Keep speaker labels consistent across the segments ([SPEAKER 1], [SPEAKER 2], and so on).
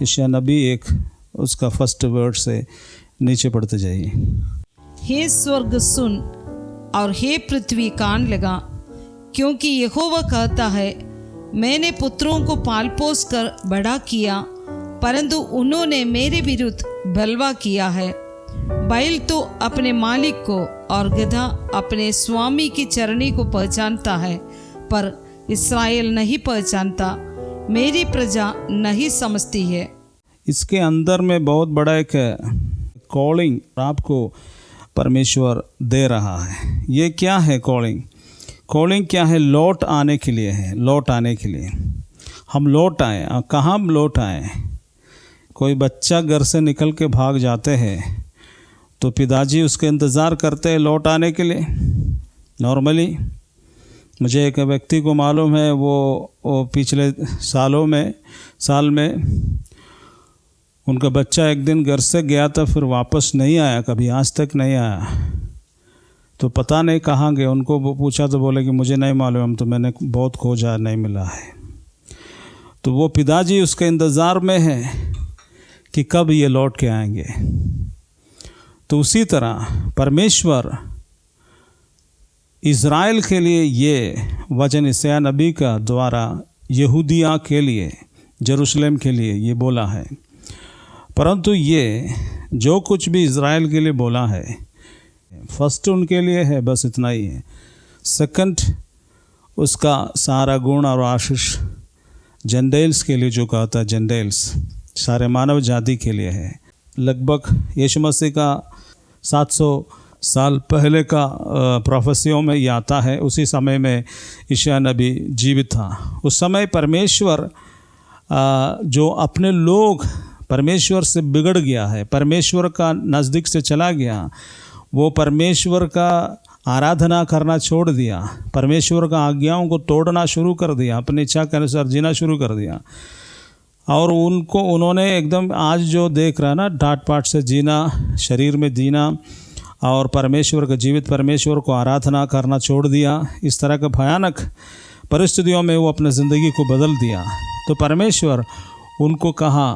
[SPEAKER 1] यशायाह नबी 1 उसका first word से नीचे पढ़ते जाइए।
[SPEAKER 2] हे स्वर्ग सुन और हे पृथ्वी कान लगा, क्योंकि यहोवा कहता है, मैंने पुत्रों को पाल पोस कर बड़ा किया, परंतु उन्होंने मेरे विरुद्ध बलवा किया है। बैल तो अपने मालिक को और गधा अपने स्वामी की चरनी को पहचानता है, पर इस्राएल नहीं पहचानता, मेरी प्रजा नहीं समझती है।
[SPEAKER 1] इसके अंदर में बहुत बड़ा एक कॉलिंग आपको परमेश्वर दे रहा है। ये क्या है कॉलिंग? कॉलिंग क्या है? लौट आने के लिए है। लौट आने के लिए हम लौट आए। कहाँ हम लौट आए? कोई बच्चा घर से निकल के भाग जाते हैं तो पिताजी उसके इंतज़ार करते हैं लौट आने के लिए। नॉर्मली मुझे एक व्यक्ति को मालूम है, वो पिछले साल में उनका बच्चा एक दिन घर से गया था, फिर वापस नहीं आया, कभी आज तक नहीं आया। तो पता नहीं कहाँ गए। उनको वो पूछा तो बोले कि मुझे नहीं मालूम, तो मैंने बहुत खोजा, नहीं मिला है। तो वो पिताजी उसके इंतज़ार में है कि कब ये लौट के आएंगे। तो उसी तरह परमेश्वर इज़राइल के लिए ये वचन यशायाह नबी का द्वारा यहूदिया के लिए, जेरूशलेम के लिए ये बोला है। परंतु ये जो कुछ भी इज़राइल के लिए बोला है, फर्स्ट उनके लिए है, बस इतना ही है। सेकंड उसका सारा गुण और आशीष जेंडाइल्स के लिए जो कहता है, जेंडाइल्स सारे मानव जाति के लिए है। लगभग यीशु मसीह का 700 साल पहले का प्रोफेसियों में ये आता है। उसी समय में यशायाह नबी जीवित था। उस समय परमेश्वर जो अपने लोग परमेश्वर से बिगड़ गया है, परमेश्वर का नज़दीक से चला गया, वो परमेश्वर का आराधना करना छोड़ दिया, परमेश्वर का आज्ञाओं को तोड़ना शुरू कर दिया, अपनी इच्छा के अनुसार जीना शुरू कर दिया। और उन्होंने एकदम आज जो देख रहा ना, डांट पाट से जीना, शरीर में जीना और परमेश्वर का जीवित परमेश्वर को आराधना करना छोड़ दिया। इस तरह के भयानक परिस्थितियों में वो अपनी ज़िंदगी को बदल दिया। तो परमेश्वर उनको कहा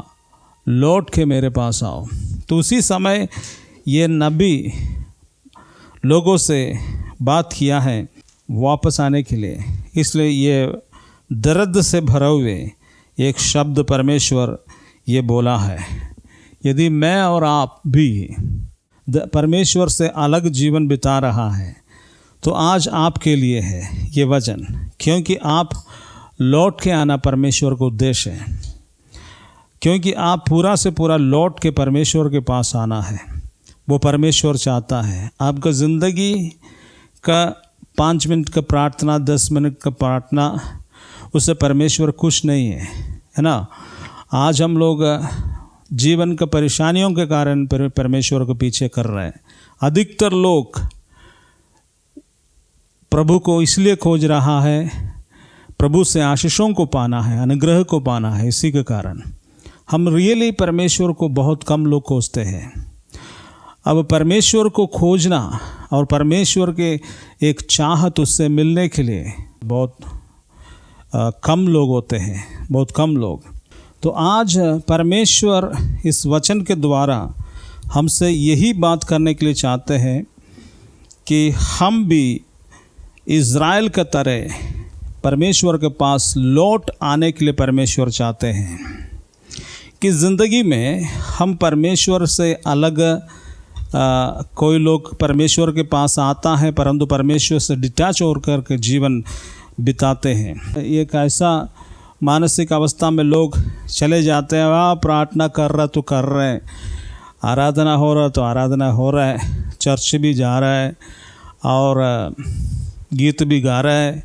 [SPEAKER 1] लौट के मेरे पास आओ। तो उसी समय ये नबी लोगों से बात किया है वापस आने के लिए। इसलिए ये दर्द से भरे हुए एक शब्द परमेश्वर ये बोला है। यदि मैं और आप भी परमेश्वर से अलग जीवन बिता रहा है तो आज आपके लिए है ये वचन, क्योंकि आप लौट के आना परमेश्वर का उद्देश्य है। क्योंकि आप पूरा से पूरा लौट के परमेश्वर के पास आना है। वो परमेश्वर चाहता है आपका ज़िंदगी का 5 मिनट का प्रार्थना, 10 मिनट का प्रार्थना, उससे परमेश्वर खुश नहीं है ना। आज हम लोग जीवन का परेशानियों के कारण परमेश्वर को पीछे कर रहे हैं। अधिकतर लोग प्रभु को इसलिए खोज रहा है, प्रभु से आशीषों को पाना है, अनुग्रह को पाना है। इसी के कारण हम रियली परमेश्वर को बहुत कम लोग खोजते हैं। अब परमेश्वर को खोजना और परमेश्वर के एक चाहत उससे मिलने के लिए बहुत कम लोग होते हैं, बहुत कम लोग। तो आज परमेश्वर इस वचन के द्वारा हमसे यही बात करने के लिए चाहते हैं कि हम भी इज़राइल की तरह परमेश्वर के पास लौट आने के लिए परमेश्वर चाहते हैं कि ज़िंदगी में हम परमेश्वर से अलग कोई लोग परमेश्वर के पास आता है परंतु परमेश्वर से डिटैच होकर के जीवन बिताते हैं। एक ऐसा मानसिक अवस्था में लोग चले जाते हैं, वहाँ प्रार्थना कर रहा तो कर रहे हैं, आराधना हो रहा तो आराधना हो रहा है, चर्च भी जा रहा है और गीत भी गा रहा है,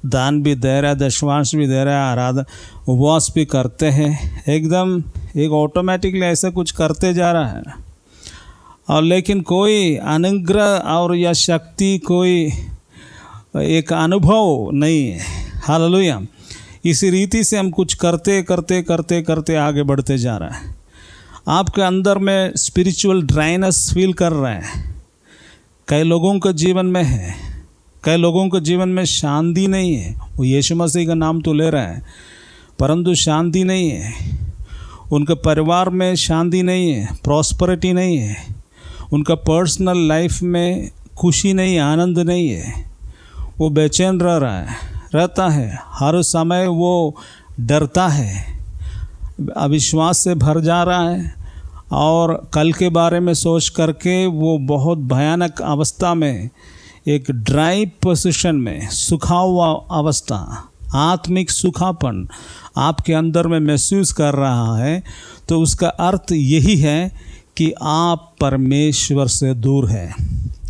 [SPEAKER 1] दान भी दे रहा है, दशमांश भी दे रहा है, आराधना उपवास भी करते हैं। एकदम एक ऑटोमेटिकली ऐसा कुछ करते जा रहा है और लेकिन कोई अनुग्रह और या शक्ति, कोई एक अनुभव नहीं है। हालेलुया। इसी रीति से हम कुछ करते करते करते करते आगे बढ़ते जा रहा है। आपके अंदर में स्पिरिचुअल ड्राइनेस फील कर रहे हैं। कई लोगों के जीवन में है, कई लोगों के जीवन में शांति नहीं है। वो यीशु मसीह का नाम तो ले रहा है परंतु शांति नहीं है। उनके परिवार में शांति नहीं है, प्रॉस्पेरिटी नहीं है, उनका पर्सनल लाइफ में खुशी नहीं, आनंद नहीं है, वो बेचैन रहता है, हर समय वो डरता है, अविश्वास से भर जा रहा है और कल के बारे में सोच करके वो बहुत भयानक अवस्था में, एक ड्राई पोजीशन में, सूखा हुआ अवस्था, आत्मिक सूखापन आपके अंदर में महसूस कर रहा है, तो उसका अर्थ यही है कि आप परमेश्वर से दूर हैं।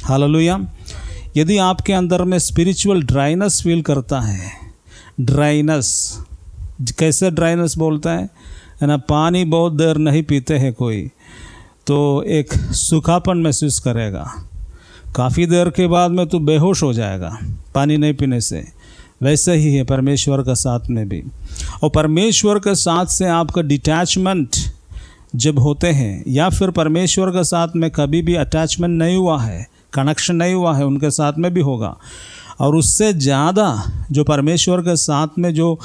[SPEAKER 1] हालेलुया। यदि आपके अंदर में स्पिरिचुअल ड्राइनेस फील करता है, ड्राइनेस, कैसे ड्राइनेस बोलता है ना, पानी बहुत देर नहीं पीते हैं कोई तो एक सूखापन महसूस करेगा, काफ़ी देर के बाद में तो बेहोश हो जाएगा पानी नहीं पीने से। वैसे ही है परमेश्वर का साथ में भी। और परमेश्वर के साथ से आपका डिटैचमेंट जब होते हैं, या फिर परमेश्वर के साथ में कभी भी अटैचमेंट नहीं हुआ है, कनेक्शन नहीं हुआ है, उनके साथ में भी होगा। और उससे ज़्यादा जो परमेश्वर के साथ में जो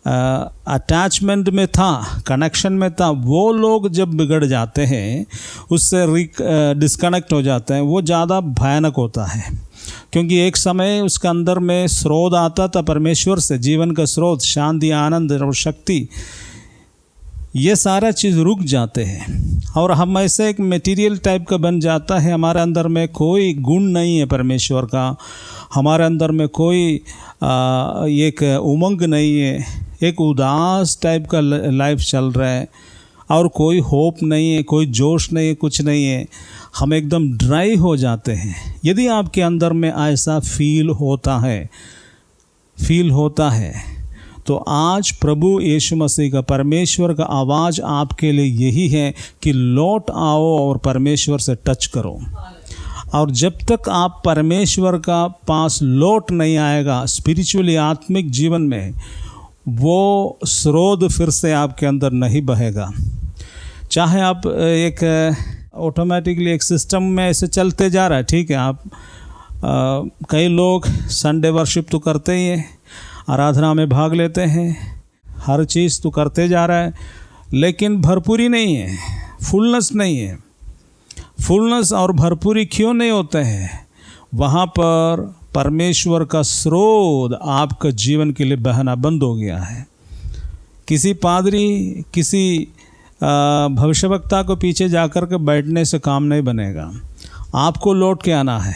[SPEAKER 1] अटैचमेंट में था, कनेक्शन में था, वो लोग जब बिगड़ जाते हैं, उससे डिस्कनेक्ट हो जाते हैं, वो ज़्यादा भयानक होता है। क्योंकि एक समय उसके अंदर में स्रोत आता था परमेश्वर से, जीवन का स्रोत, शांति, आनंद और शक्ति, ये सारा चीज़ रुक जाते हैं और हम ऐसे एक मटेरियल टाइप का बन जाता है। हमारे अंदर में कोई गुण नहीं है परमेश्वर का, हमारे अंदर में कोई एक उमंग नहीं है, एक उदास टाइप का लाइफ चल रहा है और कोई होप नहीं है, कोई जोश नहीं है, कुछ नहीं है, हम एकदम ड्राई हो जाते हैं। यदि आपके अंदर में ऐसा फील होता है तो आज प्रभु यीशु मसीह का, परमेश्वर का आवाज़ आपके लिए यही है कि लौट आओ और परमेश्वर से टच करो। और जब तक आप परमेश्वर का पास लौट नहीं आएगा स्पिरिचुअली, आत्मिक जीवन में, वो स्रोत फिर से आपके अंदर नहीं बहेगा। चाहे आप एक ऑटोमेटिकली एक सिस्टम में ऐसे चलते जा रहा है, ठीक है, आप कई लोग संडे वर्शिप तो करते ही हैं, आराधना में भाग लेते हैं, हर चीज़ तो करते जा रहा है, लेकिन भरपूरी नहीं है, फुलनेस नहीं है। फुलनेस और भरपूरी क्यों नहीं होते हैं? वहाँ पर परमेश्वर का स्रोत आपका जीवन के लिए बहना बंद हो गया है। किसी पादरी, किसी भविष्यवक्ता को पीछे जाकर के बैठने से काम नहीं बनेगा। आपको लौट के आना है।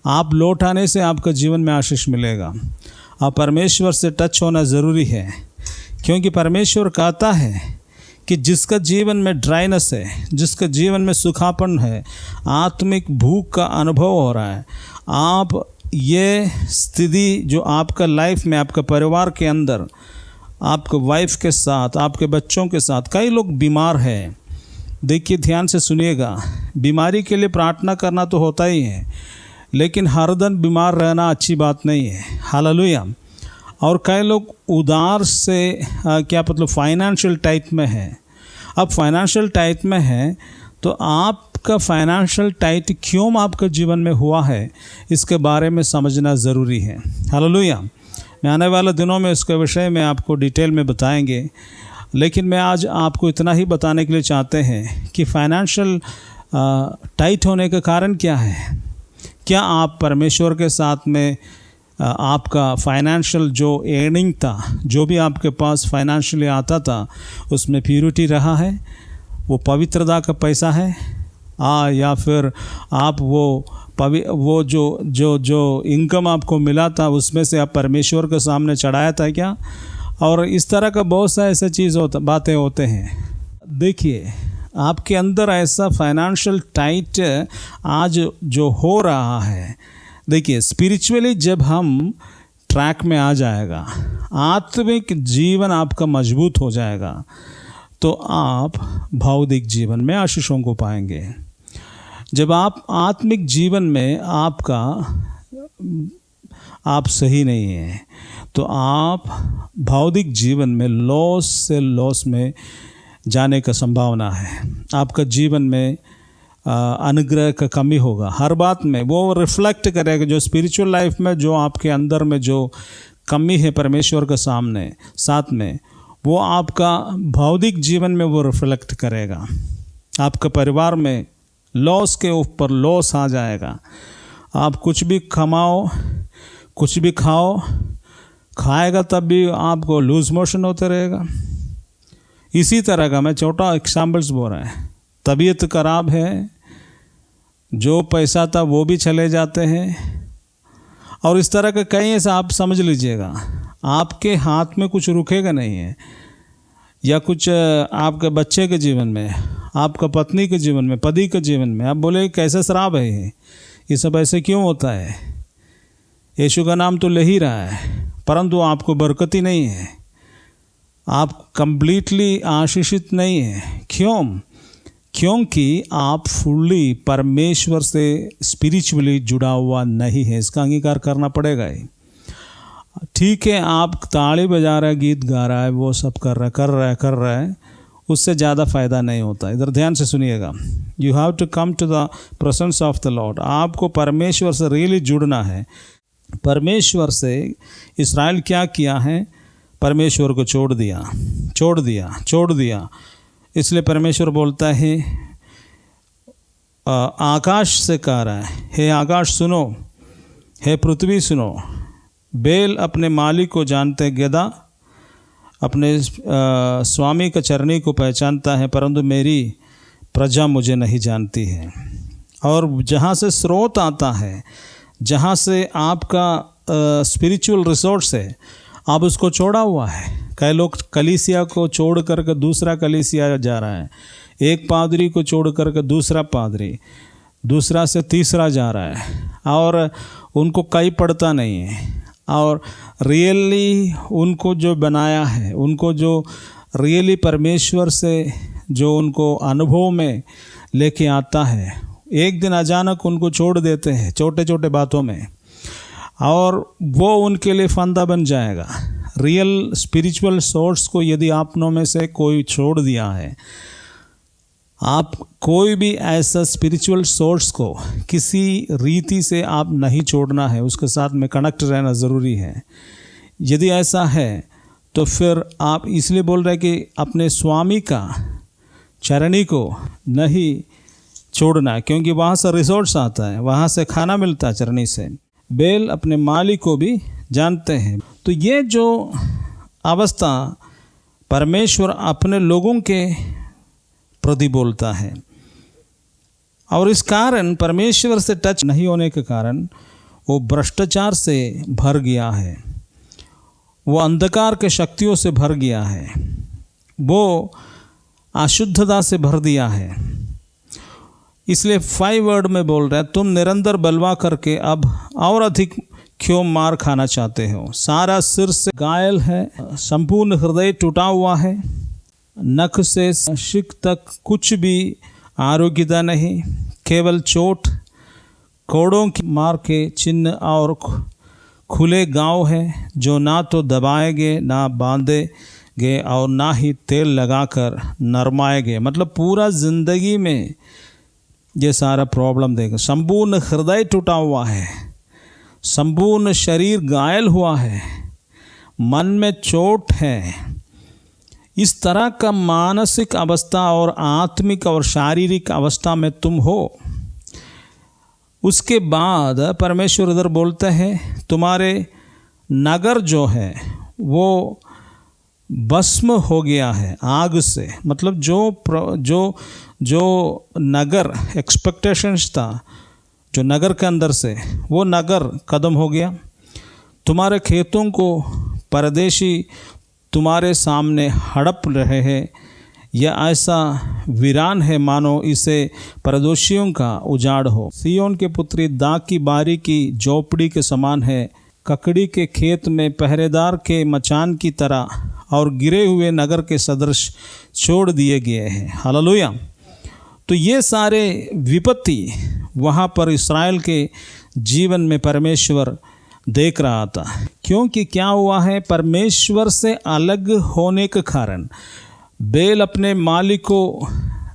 [SPEAKER 1] आप लौट आने से आपका जीवन में आशीष मिलेगा। आप परमेश्वर से टच होना ज़रूरी है, क्योंकि परमेश्वर कहता है कि जिसका जीवन में ड्राइनेस है, जिसका जीवन में सूखापन है, आत्मिक भूख का अनुभव हो रहा है, आप ये स्थिति जो आपका लाइफ में, आपका परिवार के अंदर, आपके वाइफ के साथ, आपके बच्चों के साथ, कई लोग बीमार हैं। देखिए, ध्यान से सुनिएगा, बीमारी के लिए प्रार्थना करना तो होता ही है, लेकिन हर दिन बीमार रहना अच्छी बात नहीं है। हालेलुया। और कई लोग उधार से क्या मतलब फाइनेंशियल टाइट में है। अब फाइनेंशियल टाइट में है तो आपका फाइनेंशियल टाइट क्यों आपके जीवन में हुआ है, इसके बारे में समझना ज़रूरी है। हालेलुया। मैं आने वाले दिनों में इसके विषय में आपको डिटेल में बताएंगे, लेकिन मैं आज आपको इतना ही बताने के लिए चाहते हैं कि फाइनेंशियल टाइट होने का कारण क्या है। क्या आप परमेश्वर के साथ में आपका फाइनेंशियल जो अर्निंग था, जो भी आपके पास फाइनेंशियली आता था, उसमें प्यूरिटी रहा है, वो पवित्रता का पैसा है, या फिर आप वो जो इनकम आपको मिला था उसमें से आप परमेश्वर के सामने चढ़ाया था क्या? और इस तरह का बहुत सा ऐसा बातें होते हैं। देखिए, आपके अंदर ऐसा फाइनेंशियल टाइट आज जो हो रहा है, देखिए स्पिरिचुअली जब हम ट्रैक में आ जाएगा, आत्मिक जीवन आपका मजबूत हो जाएगा, तो आप भौतिक जीवन में आशीषों को पाएंगे। जब आप आत्मिक जीवन में आप सही नहीं हैं, तो आप भौतिक जीवन में लॉस से लॉस में जाने का संभावना है। आपका जीवन में अनुग्रह का कमी होगा, हर बात में वो रिफ्लेक्ट करेगा। जो स्पिरिचुअल लाइफ में जो आपके अंदर में जो कमी है परमेश्वर के साथ में, वो आपका भौतिक जीवन में वो रिफ्लेक्ट करेगा। आपके परिवार में लॉस के ऊपर लॉस आ जाएगा। आप कुछ भी कमाओ, कुछ भी खाओ, खाएगा तब भी आपको लूज मोशन होते रहेगा। इसी तरह का मैं छोटा एग्जाम्पल्स बोल रहा है। तबीयत खराब है, जो पैसा था वो भी चले जाते हैं, और इस तरह के कई ऐसा आप समझ लीजिएगा। आपके हाथ में कुछ रुकेगा नहीं है, या कुछ आपके बच्चे के जीवन में, आपका पत्नी के जीवन में, पति के जीवन में आप बोले कैसे शराब है ये सब ऐसे क्यों होता है? यीशु का नाम तो ले ही रहा है, परंतु आपको बरकत ही नहीं है, आप कंप्लीटली आशीषित नहीं है। क्यों? क्योंकि आप फुल्ली परमेश्वर से स्पिरिचुअली जुड़ा हुआ नहीं है। इसका अंगीकार करना पड़ेगा ही। ठीक है, आप ताली बजा रहे, गीत गा रहा है, वो सब कर रहा है, उससे ज़्यादा फ़ायदा नहीं होता। इधर ध्यान से सुनिएगा। You have to come to the presence of the lord. आपको परमेश्वर से रियली जुड़ना है। परमेश्वर से इस्राएल क्या किया है? परमेश्वर को छोड़ दिया। इसलिए परमेश्वर बोलता है, आकाश से कह रहा है, हे आकाश सुनो, हे पृथ्वी सुनो। बेल अपने मालिक को जानते, गधा अपने स्वामी का चरनी को पहचानता है, परंतु मेरी प्रजा मुझे नहीं जानती है। और जहाँ से स्रोत आता है, जहाँ से आपका स्पिरिचुअल रिसोर्स है, आप उसको छोड़ा हुआ है। कई लोग कलीसिया को छोड़ करके दूसरा कलीसिया जा रहा है, एक पादरी को छोड़ करके दूसरा पादरी, दूसरा से तीसरा जा रहा है, और उनको कहीं पड़ता नहीं है। और रियली उनको जो बनाया है, उनको जो रियली परमेश्वर से जो उनको अनुभव में लेके आता है, एक दिन अचानक उनको छोड़ देते हैं छोटे छोटे बातों में, और वो उनके लिए फंदा बन जाएगा। रियल स्पिरिचुअल सोर्स को यदि आपनों में से कोई छोड़ दिया है, आप कोई भी ऐसा स्पिरिचुअल सोर्स को किसी रीति से आप नहीं छोड़ना है, उसके साथ में कनेक्ट रहना ज़रूरी है। यदि ऐसा है तो फिर आप इसलिए बोल रहे हैं कि अपने स्वामी का चरनी को नहीं छोड़ना, क्योंकि वहाँ से रिसोर्स आता है, वहाँ से खाना मिलता है चरनी से। बेल अपने मालिक को भी जानते हैं। तो ये जो अवस्था परमेश्वर अपने लोगों के प्रति बोलता है, और इस कारण परमेश्वर से टच नहीं होने के कारण वो भ्रष्टाचार से भर गया है, वो अंधकार के शक्तियों से भर गया है, वो अशुद्धता से भर दिया है। इसलिए 5 वर्ड में बोल रहा है, तुम निरंतर बलवा करके अब और अधिक क्यों मार खाना चाहते हो? सारा सिर से घायल है, संपूर्ण हृदय टूटा हुआ है, नख से शिक तक कुछ भी आरोग्यता नहीं, केवल चोट, कोड़ों की मार के चिन्ह और खुले गांव है, जो ना तो दबाए गए, ना बांधे गए, और ना ही तेल लगाकर नरमाए गए। मतलब पूरा जिंदगी में ये सारा प्रॉब्लम देगा। संपूर्ण हृदय टूटा हुआ है, संपूर्ण शरीर घायल हुआ है, मन में चोट है। इस तरह का मानसिक अवस्था और आत्मिक और शारीरिक अवस्था में तुम हो। उसके बाद परमेश्वर इधर बोलता है, तुम्हारे नगर जो है वो भस्म हो गया है आग से। मतलब जो नगर एक्सपेक्टेशंस था, जो नगर के अंदर से, वो नगर खत्म हो गया। तुम्हारे खेतों को परदेशी तुम्हारे सामने हड़प रहे हैं, या ऐसा वीरान है मानो इसे परदोषियों का उजाड़ हो। सियोन के पुत्री दाग की बारी की झोपड़ी के समान है, ककड़ी के खेत में पहरेदार के मचान की तरह, और गिरे हुए नगर के सदृश छोड़ दिए गए हैं। हालेलुया। तो ये सारे विपत्ति वहाँ पर इस्राएल के जीवन में परमेश्वर देख रहा था। क्योंकि क्या हुआ है, परमेश्वर से अलग होने के कारण बेल अपने मालिक को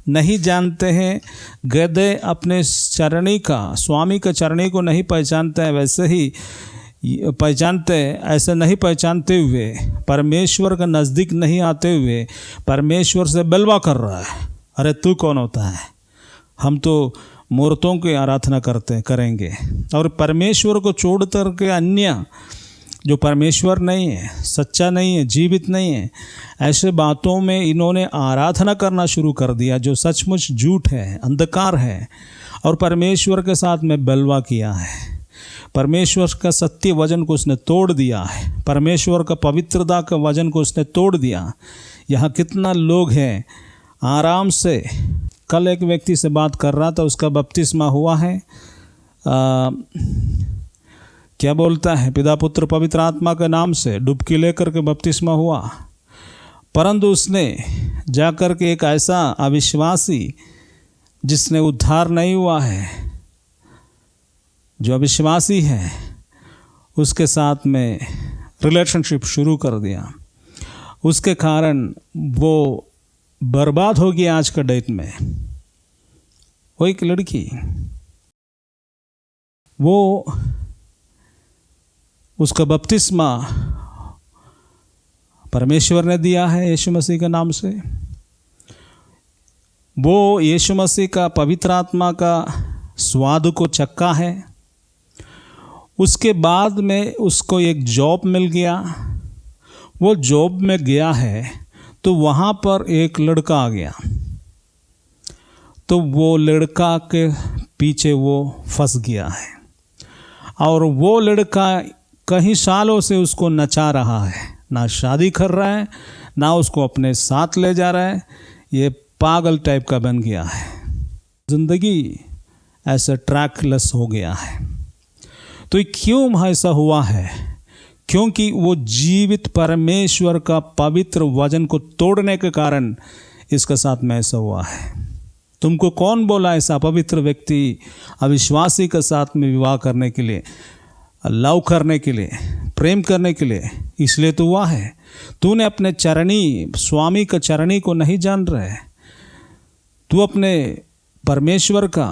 [SPEAKER 1] नहीं जानते हैं, गधे अपने चरणी का, स्वामी का चरणी को नहीं पहचानते हैं। वैसे ही पहचानते, ऐसे नहीं पहचानते हुए, परमेश्वर के नज़दीक नहीं आते हुए परमेश्वर से बलवा कर रहा है, अरे तू कौन होता है, हम तो मूर्तों की आराधना करेंगे। और परमेश्वर को छोड़ कर के अन्य जो परमेश्वर नहीं है, सच्चा नहीं है, जीवित नहीं है, ऐसे बातों में इन्होंने आराधना करना शुरू कर दिया जो सचमुच झूठ है, अंधकार है, और परमेश्वर के साथ में बलवा किया है। परमेश्वर का सत्य वचन को उसने तोड़ दिया है, परमेश्वर का पवित्रता का वचन को उसने तोड़ दिया। यहाँ कितना लोग हैं आराम से, कल एक व्यक्ति से बात कर रहा था, उसका बपतिस्मा हुआ है, क्या बोलता है, पिता पुत्र पवित्र आत्मा के नाम से डुबकी लेकर के बपतिस्मा हुआ, परंतु उसने जाकर के एक ऐसा अविश्वासी जिसने उद्धार नहीं हुआ है, जो अविश्वासी है, उसके साथ में रिलेशनशिप शुरू कर दिया। उसके कारण वो बर्बाद हो गया। आज का डेट में वो एक लड़की, वो उसका बपतिस्मा परमेश्वर ने दिया है यीशु मसीह के नाम से। वो यीशु मसीह का पवित्र आत्मा का स्वाद को चक्का है। उसके बाद में उसको एक जॉब मिल गया। वो जॉब में गया है तो वहाँ पर एक लड़का आ गया, तो वो लड़का के पीछे वो फंस गया है, और वो लड़का कई सालों से उसको नचा रहा है, ना शादी कर रहा है, ना उसको अपने साथ ले जा रहा है। ये पागल टाइप का बन गया है, ज़िंदगी ऐसा ट्रैकलेस हो गया है। तो ये क्यों ऐसा हुआ है? क्योंकि वो जीवित परमेश्वर का पवित्र वचन को तोड़ने के कारण इसके साथ में ऐसा हुआ है। तुमको कौन बोला ऐसा पवित्र व्यक्ति अविश्वासी के साथ में विवाह करने के लिए, लव करने के लिए, प्रेम करने के लिए? इसलिए तो हुआ है। तूने अपने चरणी स्वामी का चरणी को नहीं जान रहे, तू अपने परमेश्वर का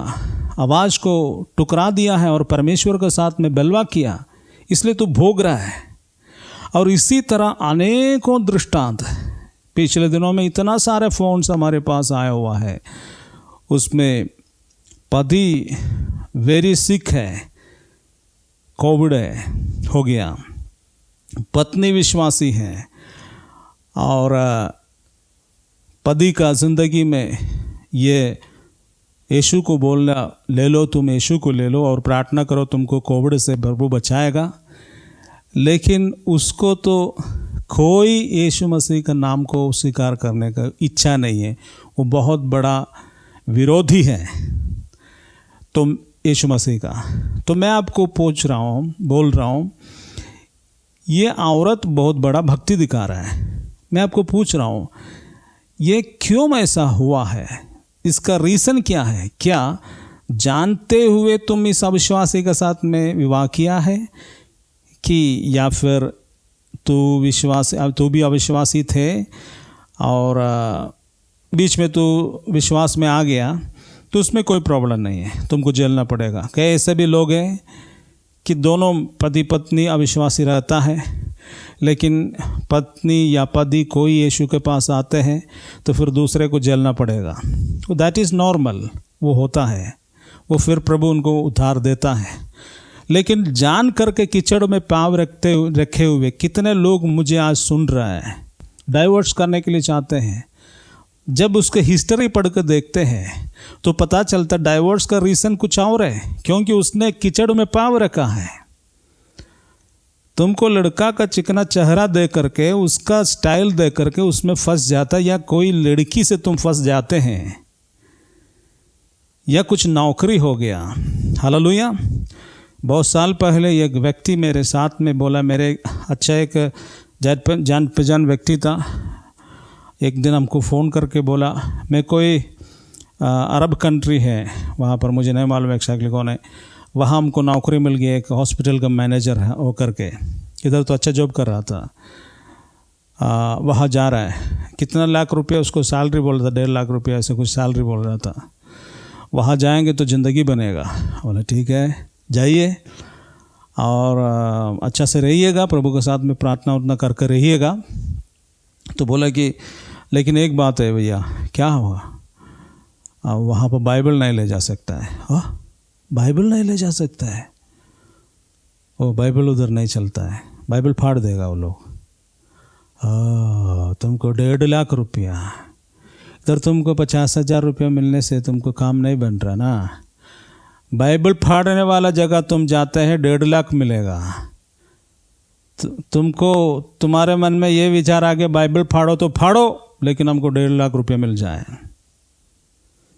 [SPEAKER 1] आवाज़ को टुकरा दिया है और परमेश्वर के साथ में बलवा किया, इसलिए तू भोग रहा है। और इसी तरह अनेकों दृष्टांत पिछले दिनों में, इतना सारे फ़ोन्स हमारे पास आया हुआ है, उसमें पति वेरी सिक है, कोविड हो गया, पत्नी विश्वासी है, और पति का ज़िंदगी में ये यीशु को बोलना, ले लो तुम यीशु को ले लो और प्रार्थना करो तुमको कोविड से प्रभु बचाएगा। लेकिन उसको तो कोई यीशु मसीह का नाम को स्वीकार करने का इच्छा नहीं है, वो बहुत बड़ा विरोधी है तो यीशु मसीह का। तो मैं आपको बोल रहा हूँ, ये औरत बहुत बड़ा भक्ति दिखा रहा है। मैं आपको पूछ रहा हूँ, ये क्यों ऐसा हुआ है? इसका रीज़न क्या है? क्या जानते हुए तुम इस अविश्वासी के साथ में विवाह किया है, कि या फिर तू भी अविश्वासी थे और बीच में तू विश्वास में आ गया, तो उसमें कोई प्रॉब्लम नहीं है, तुमको झेलना पड़ेगा। कई ऐसे भी लोग हैं कि दोनों पति पत्नी अविश्वासी रहता है, लेकिन पत्नी या पति कोई यीशु के पास आते हैं तो फिर दूसरे को झेलना पड़ेगा। तो दैट इज़ नॉर्मल, वो होता है, वो फिर प्रभु उनको उद्धार देता है। लेकिन जान करके कीचड़ में पाँव रखे हुए कितने लोग मुझे आज सुन रहे हैं, डाइवर्स करने के लिए चाहते हैं। जब उसके हिस्ट्री पढ़ कर देखते हैं तो पता चलता डाइवर्स का रीज़न कुछ और है, क्योंकि उसने कीचड़ में पाँव रखा है। तुमको लड़का का चिकना चेहरा दे करके, उसका स्टाइल दे करके उसमें फंस जाता, या कोई लड़की से तुम फंस जाते हैं, या कुछ नौकरी हो गया। हालेलुया। बहुत साल पहले एक व्यक्ति मेरे साथ में बोला, मेरे अच्छा एक जान पहचान व्यक्ति था, एक दिन हमको फ़ोन करके बोला, मैं कोई अरब कंट्री है, वहाँ पर मुझे नहीं मालूम एक्जैक्टली कौन है, वहाँ हमको नौकरी मिल गई, एक हॉस्पिटल का मैनेजर है हो करके। इधर तो अच्छा जॉब कर रहा था, वहाँ जा रहा है, कितना लाख रुपया उसको सैलरी बोल रहा था, 1.5 लाख रुपया ऐसे कुछ सैलरी बोल रहा था। वहाँ जाएंगे तो ज़िंदगी बनेगा। बोला ठीक है जाइए। और अच्छा से रहिएगा, प्रभु के साथ में प्रार्थना उतना करके रहिएगा। तो बोला कि लेकिन एक बात है भैया। क्या हुआ? वहाँ पर बाइबल नहीं ले जा सकता है। बाइबल नहीं ले जा सकता है? वो बाइबल उधर नहीं चलता है, बाइबल फाड़ देगा वो लोग। तुमको 1.5 लाख रुपया, इधर तुमको 50,000 रुपया मिलने से तुमको काम नहीं बन रहा ना। बाइबल फाड़ने वाला जगह तुम जाते हैं 1.5 लाख मिलेगा। तुमको तुम्हारे मन में ये विचार आ गया बाइबल फाड़ो तो फाड़ो, लेकिन हमको 1.5 लाख रुपया मिल जाए।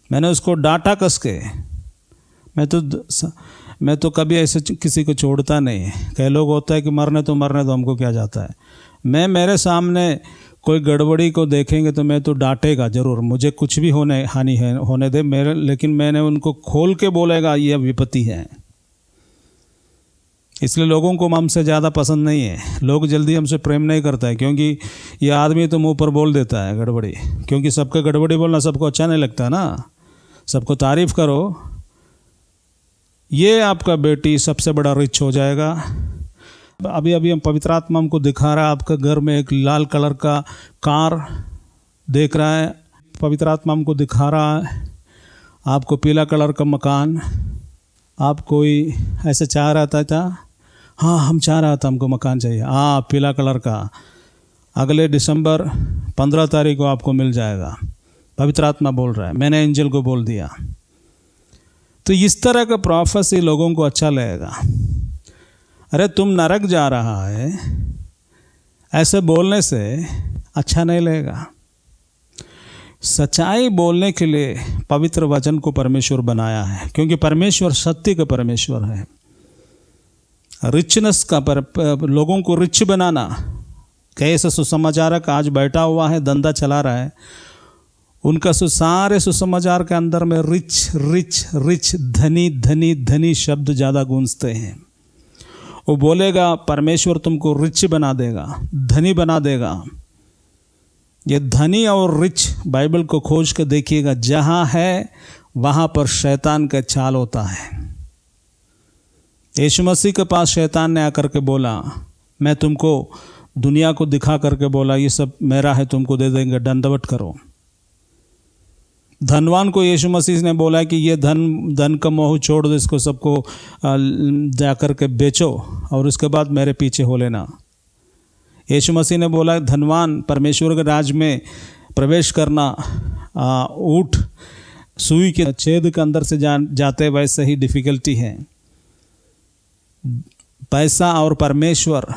[SPEAKER 1] मैंने उसको डांटा कस के। मैं तो कभी ऐसे किसी को छोड़ता नहीं। कई लोग होता है कि मरने तो हमको क्या जाता है। मैं मेरे सामने कोई गड़बड़ी को देखेंगे तो मैं तो डांटेगा ज़रूर, मुझे कुछ भी हानि होने दे मेरे, लेकिन मैंने उनको खोल के बोलेगा ये विपत्ति है। इसलिए लोगों को हमसे ज़्यादा पसंद नहीं है। लोग जल्दी हमसे प्रेम नहीं करता है, क्योंकि ये आदमी तो मुंह पर बोल देता है गड़बड़ी। क्योंकि सबके गड़बड़ी बोलना सबको अच्छा नहीं लगता ना। सबको तारीफ़ करो। ये आपका बेटी सबसे बड़ा रिच हो जाएगा। अभी हम पवित्र आत्मा हमको दिखा रहा है, आपका घर में एक लाल कलर का कार देख रहा है। पवित्र आत्मा हमको दिखा रहा है आपको पीला कलर का मकान। आप कोई ऐसे चाह रहा था? हाँ, हम चाह रहा था हमको मकान चाहिए। हाँ, पीला कलर का। अगले दिसंबर 15 तारीख को आपको मिल जाएगा। पवित्र आत्मा बोल रहा है, मैंने एंजल को बोल दिया। तो इस तरह का प्रोफेसी लोगों को अच्छा लगेगा। अरे तुम नरक जा रहा है, ऐसे बोलने से अच्छा नहीं लगेगा। सच्चाई बोलने के लिए पवित्र वचन को परमेश्वर बनाया है, क्योंकि परमेश्वर सत्य का परमेश्वर है। रिचनेस का लोगों को रिच बनाना। कैसे सुसमाचारक आज बैठा हुआ है, धंधा चला रहा है, उनका सारे सुसमाचार के अंदर में रिच रिच रिच, धनी धनी धनी शब्द ज़्यादा गूंजते हैं। वो बोलेगा परमेश्वर तुमको रिच बना देगा, धनी बना देगा। ये धनी और रिच बाइबल को खोज कर देखिएगा, जहाँ है वहाँ पर शैतान का चाल होता है। यीशु मसीह के पास शैतान ने आकर के बोला, मैं तुमको दुनिया को दिखा करके बोला ये सब मेरा है, तुमको दे देंगे, दंडवत करो। धनवान को यीशु मसीह ने बोला कि ये धन का मोह छोड़ दो, इसको सबको जाकर के बेचो और उसके बाद मेरे पीछे हो लेना। यीशु मसीह ने बोला धनवान परमेश्वर के राज में प्रवेश करना ऊँट सुई के छेद के अंदर से जाते वैसे ही डिफ़िकल्टी है। पैसा और परमेश्वर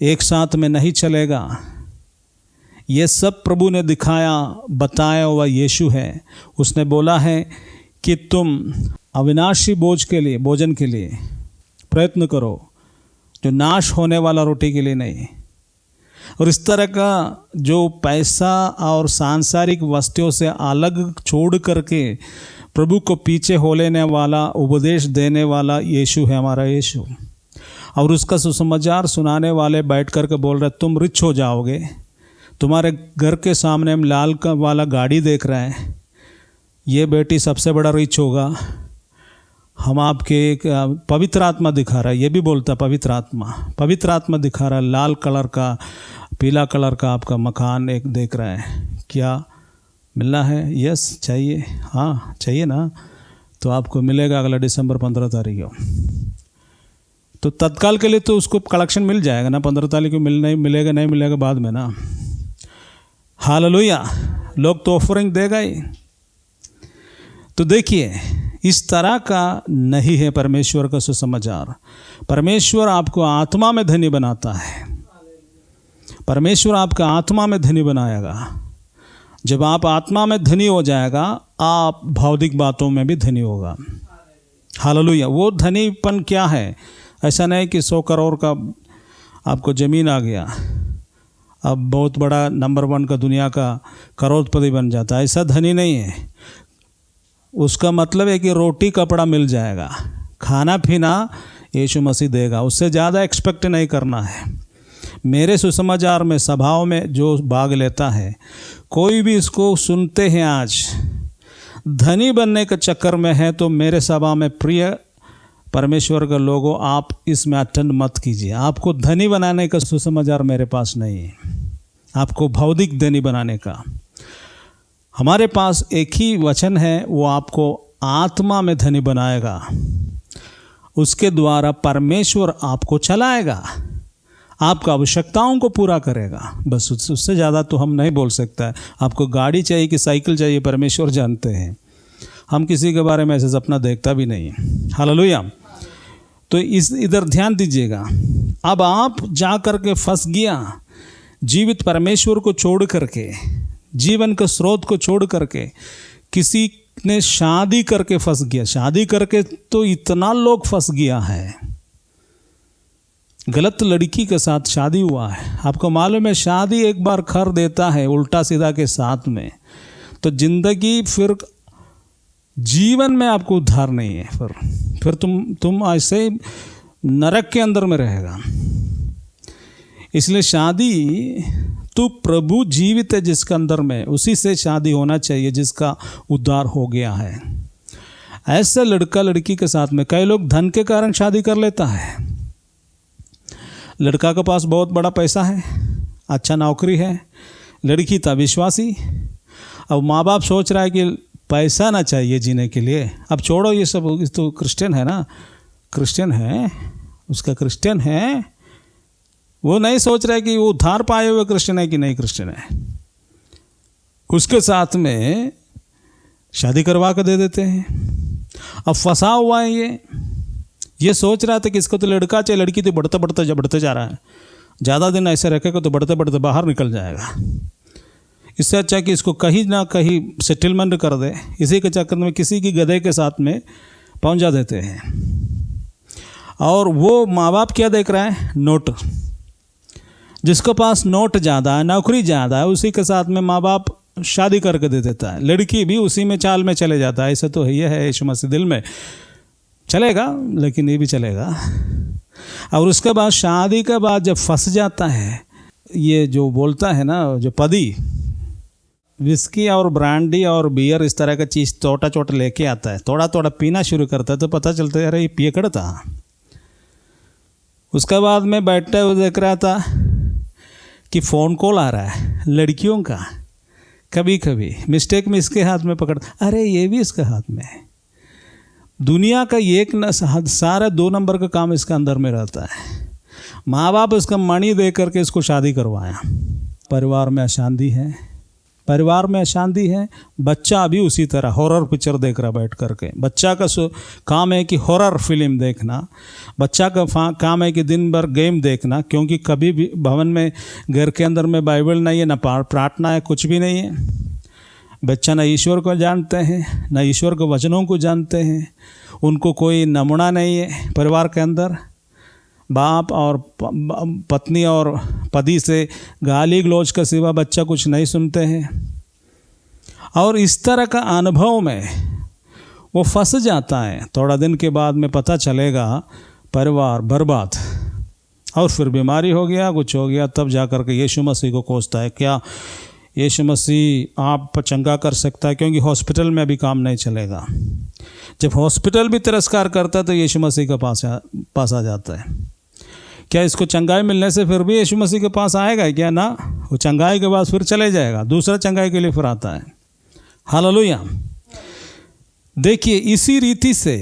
[SPEAKER 1] एक साथ में नहीं चलेगा। ये सब प्रभु ने दिखाया बताया हुआ यीशु है। उसने बोला है कि तुम अविनाशी भोजन के लिए प्रयत्न करो, जो नाश होने वाला रोटी के लिए नहीं। और इस तरह का जो पैसा और सांसारिक वस्तुओं से अलग छोड़ करके प्रभु को पीछे हो लेने वाला, उपदेश देने वाला यीशु है हमारा यीशु। और उसका सुसमाचार सुनाने वाले बैठ कर के बोल रहे तुम रिच हो जाओगे। तुम्हारे घर के सामने हम लाल का वाला गाड़ी देख रहे हैं, ये बेटी सबसे बड़ा रिच होगा। हम आपके एक पवित्र आत्मा दिखा रहा है, ये भी बोलता पवित्र आत्मा दिखा रहा है। लाल कलर का पीला कलर का आपका मकान एक देख रहा है, क्या मिलना है? यस चाहिए, हाँ चाहिए ना, तो आपको मिलेगा अगला दिसंबर 15 तारीख को। तो तत्काल के लिए तो उसको कलेक्शन मिल जाएगा ना, 15 तारीख को नहीं मिलेगा बाद में ना। हालेलुया, लोग तो ऑफरिंग देगा ही। तो देखिए इस तरह का नहीं है परमेश्वर का सुसमाचार। परमेश्वर आपको आत्मा में धनी बनाता है। परमेश्वर आपका आत्मा में धनी बनाएगा। जब आप आत्मा में धनी हो जाएगा, आप भौतिक बातों में भी धनी होगा। हालेलुया। वो धनीपन क्या है? ऐसा नहीं कि 100 करोड़ का आपको ज़मीन आ गया, अब बहुत बड़ा नंबर 1 का दुनिया का करोड़पति बन जाता है। ऐसा धनी नहीं है। उसका मतलब है कि रोटी कपड़ा मिल जाएगा, खाना पीना यीशु मसीह देगा, उससे ज़्यादा एक्सपेक्ट नहीं करना है। मेरे सुसमाचार में सभाओं में जो भाग लेता है, कोई भी इसको सुनते हैं आज धनी बनने के चक्कर में है, तो मेरे सभा में प्रिय परमेश्वर के लोगों, आप इसमें अटेंड मत कीजिए। आपको धनी बनाने का सुसमाचार मेरे पास नहीं है, आपको भौतिक धनी बनाने का। हमारे पास एक ही वचन है, वो आपको आत्मा में धनी बनाएगा। उसके द्वारा परमेश्वर आपको चलाएगा, आपका आवश्यकताओं को पूरा करेगा। बस उससे ज़्यादा तो हम नहीं बोल सकता है। आपको गाड़ी चाहिए कि साइकिल चाहिए, परमेश्वर जानते हैं। हम किसी के बारे में ऐसे सपना देखता भी नहीं है। हालेलुया। तो इधर ध्यान दीजिएगा। अब आप जा कर के फंस गया, जीवित परमेश्वर को छोड़ करके, जीवन के स्रोत को छोड़ करके किसी ने शादी करके फंस गया। शादी करके तो इतना लोग फंस गया है, गलत लड़की के साथ शादी हुआ है। आपको मालूम है, शादी एक बार कर देता है उल्टा सीधा के साथ में, तो जिंदगी फिर जीवन में आपको उद्धार नहीं है। फिर तुम ऐसे नरक के अंदर में रहेगा। इसलिए शादी, तू प्रभु जीवित है जिसके अंदर में, उसी से शादी होना चाहिए जिसका उद्धार हो गया है। ऐसे लड़का लड़की के साथ में कई लोग धन के कारण शादी कर लेता है। लड़का के पास बहुत बड़ा पैसा है, अच्छा नौकरी है, लड़की था विश्वासी। अब माँ बाप सोच रहा है कि पैसा ना चाहिए जीने के लिए। अब छोड़ो ये सब, तो क्रिश्चियन है ना, क्रिश्चियन है, उसका क्रिश्चियन है, वो नहीं सोच रहा है कि वो उद्धार पाए हुए क्रिश्चियन है कि नहीं क्रिश्चियन है। उसके साथ में शादी करवा कर दे देते हैं। अब फंसा हुआ है ये सोच रहा था कि इसको तो लड़का चाहिए, लड़की तो बढ़ते जा रहा है। ज़्यादा दिन ऐसे रखेगा तो बढ़ते बढ़ते बाहर निकल जाएगा। इससे अच्छा कि इसको कहीं ना कहीं सेटलमेंट कर दे। इसी के चक्कर में किसी की गधे के साथ में पहुंचा देते हैं। और वो माँ बाप क्या देख रहा है? नोट। जिसके पास नोट ज़्यादा है, नौकरी ज़्यादा है, उसी के साथ में माँ बाप शादी करके दे देता है। लड़की भी उसी में चाल में चले जाता है। ऐसा तो ये है, यीशु मसीह दिल में चलेगा, लेकिन ये भी चलेगा। और उसके बाद शादी के बाद जब फंस जाता है, ये जो बोलता है ना, जो पदी विस्की और ब्रांडी और बियर इस तरह का चीज़ छोटा छोटा लेके आता है, थोड़ा थोड़ा पीना शुरू करता है, तो पता चलता है अरे ये पियकड़ था। उसके बाद में बैठते हुए देख रहा था कि फ़ोन कॉल आ रहा है लड़कियों का। कभी कभी मिस्टेक में इसके हाथ में पकड़, अरे ये भी इसके हाथ में है। दुनिया का एक सारा 2 नंबर का काम इसके अंदर में रहता है। माँ बाप इसका मनी दे करके इसको शादी करवाया। परिवार में अशांति है, परिवार में अशांति है। बच्चा अभी उसी तरह हॉरर पिक्चर देख रहा बैठ करके। बच्चा का काम है कि हॉरर फिल्म देखना। बच्चा का काम है कि दिन भर गेम देखना, क्योंकि कभी भी भवन में, घर के अंदर में बाइबल नहीं है, ना प्रार्थना है, कुछ भी नहीं है। बच्चा न ईश्वर को जानते हैं, न ईश्वर के वचनों को जानते हैं। उनको कोई नमूना नहीं है परिवार के अंदर। बाप और पत्नी और पति से गाली गलौज का सिवा बच्चा कुछ नहीं सुनते हैं। और इस तरह का अनुभव में वो फंस जाता है। थोड़ा दिन के बाद में पता चलेगा परिवार बर्बाद, और फिर बीमारी हो गया, कुछ हो गया, तब जा कर के यीशु मसीह को कोसता है। क्या यीशु मसीह आप चंगा कर सकता है? क्योंकि हॉस्पिटल में अभी काम नहीं चलेगा। जब हॉस्पिटल भी तिरस्कार करता है तो यीशु मसीह के पास आ जाता है। क्या इसको चंगाई मिलने से फिर भी यीशु मसीह के पास आएगा क्या? ना, वो चंगाई के बाद फिर चले जाएगा, दूसरा चंगाई के लिए फिर आता है। हालेलुया। देखिए, इसी रीति से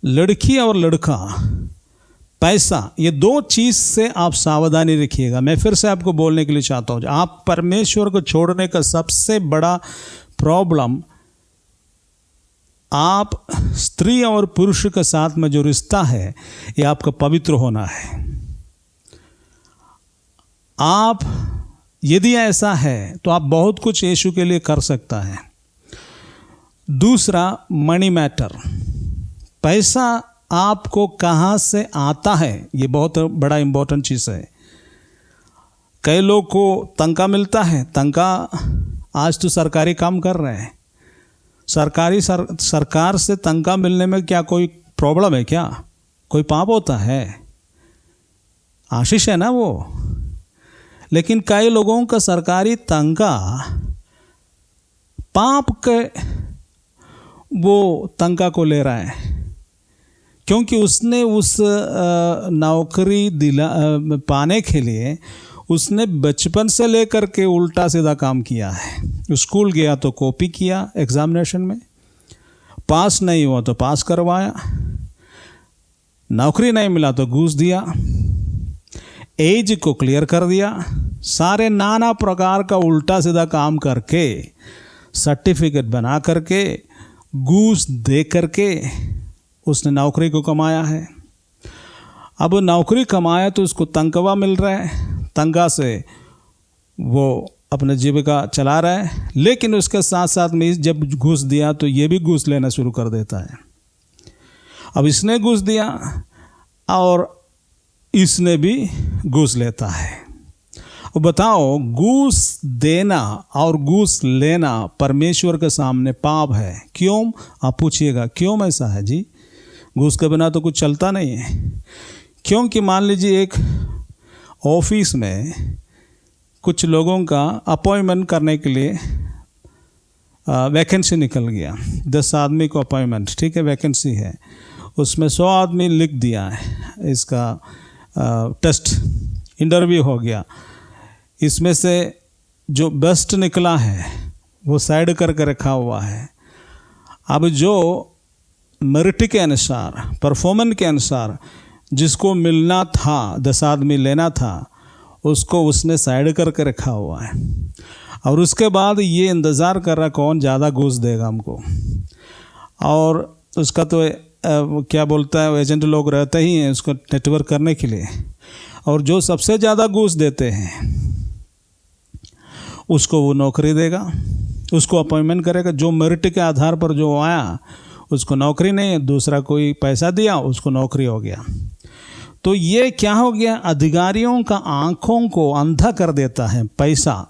[SPEAKER 1] लड़की और लड़का, पैसा, ये 2 चीज़ से आप सावधानी रखिएगा। मैं फिर से आपको बोलने के लिए चाहता हूँ, आप परमेश्वर को छोड़ने का सबसे बड़ा प्रॉब्लम, आप स्त्री और पुरुष के साथ में जो रिश्ता है, ये आपका पवित्र होना है। आप यदि ऐसा है तो आप बहुत कुछ यीशु के लिए कर सकता है। दूसरा, मनी मैटर, पैसा आपको कहाँ से आता है, ये बहुत बड़ा इम्पोर्टेंट चीज़ है। कई लोग को तनख्वाह मिलता है, तनख्वाह, आज तो सरकारी काम कर रहे हैं, सरकार से तनख्वाह मिलने में क्या कोई प्रॉब्लम है? क्या कोई पाप होता है? आशीष है ना वो। लेकिन कई लोगों का सरकारी तनख्वाह पाप के वो तनख्वाह को ले रहा है। क्योंकि उसने उस नौकरी पाने के लिए उसने बचपन से लेकर के उल्टा सीधा काम किया है। स्कूल गया तो कॉपी किया, एग्जामिनेशन में पास नहीं हुआ तो पास करवाया, नौकरी नहीं मिला तो घूस दिया, एज को क्लियर कर दिया, सारे नाना प्रकार का उल्टा सीधा काम करके सर्टिफिकेट बना करके घूस दे करके उसने नौकरी को कमाया है। अब नौकरी कमाया तो उसको तनख्वाह मिल रहा है, तनख्वाह से वो अपने जीविका चला रहा है, लेकिन उसके साथ साथ में जब घूस दिया तो ये भी घूस लेना शुरू कर देता है। अब इसने घूस दिया और इसने भी घूस लेता है। अब बताओ, घूस देना और घूस लेना परमेश्वर के सामने पाप है। क्यों? आप पूछिएगा क्यों ऐसा है जी? घूस के बिना तो कुछ चलता नहीं है। क्योंकि मान लीजिए एक ऑफिस में कुछ लोगों का अपॉइंटमेंट करने के लिए वैकेंसी निकल गया, 10 आदमी को अपॉइंटमेंट, ठीक है, वैकेंसी है, उसमें 100 आदमी लिख दिया है, इसका टेस्ट इंटरव्यू हो गया, इसमें से जो बेस्ट निकला है वो साइड करके रखा हुआ है। अब जो मेरिट के अनुसार, परफॉर्मेंस के अनुसार जिसको मिलना था, 10 आदमी लेना था, उसको उसने साइड करके रखा हुआ है। और उसके बाद ये इंतज़ार कर रहा कौन ज़्यादा घूस देगा हमको। और उसका तो क्या बोलता है, एजेंट लोग रहते ही हैं उसको नेटवर्क करने के लिए, और जो सबसे ज़्यादा घूस देते हैं उसको वो नौकरी देगा, उसको अपॉइंटमेंट करेगा। जो मेरिट के आधार पर जो आया उसको नौकरी नहीं है, दूसरा कोई पैसा दिया उसको नौकरी हो गया। तो ये क्या हो गया? अधिकारियों का आंखों को अंधा कर देता है पैसा।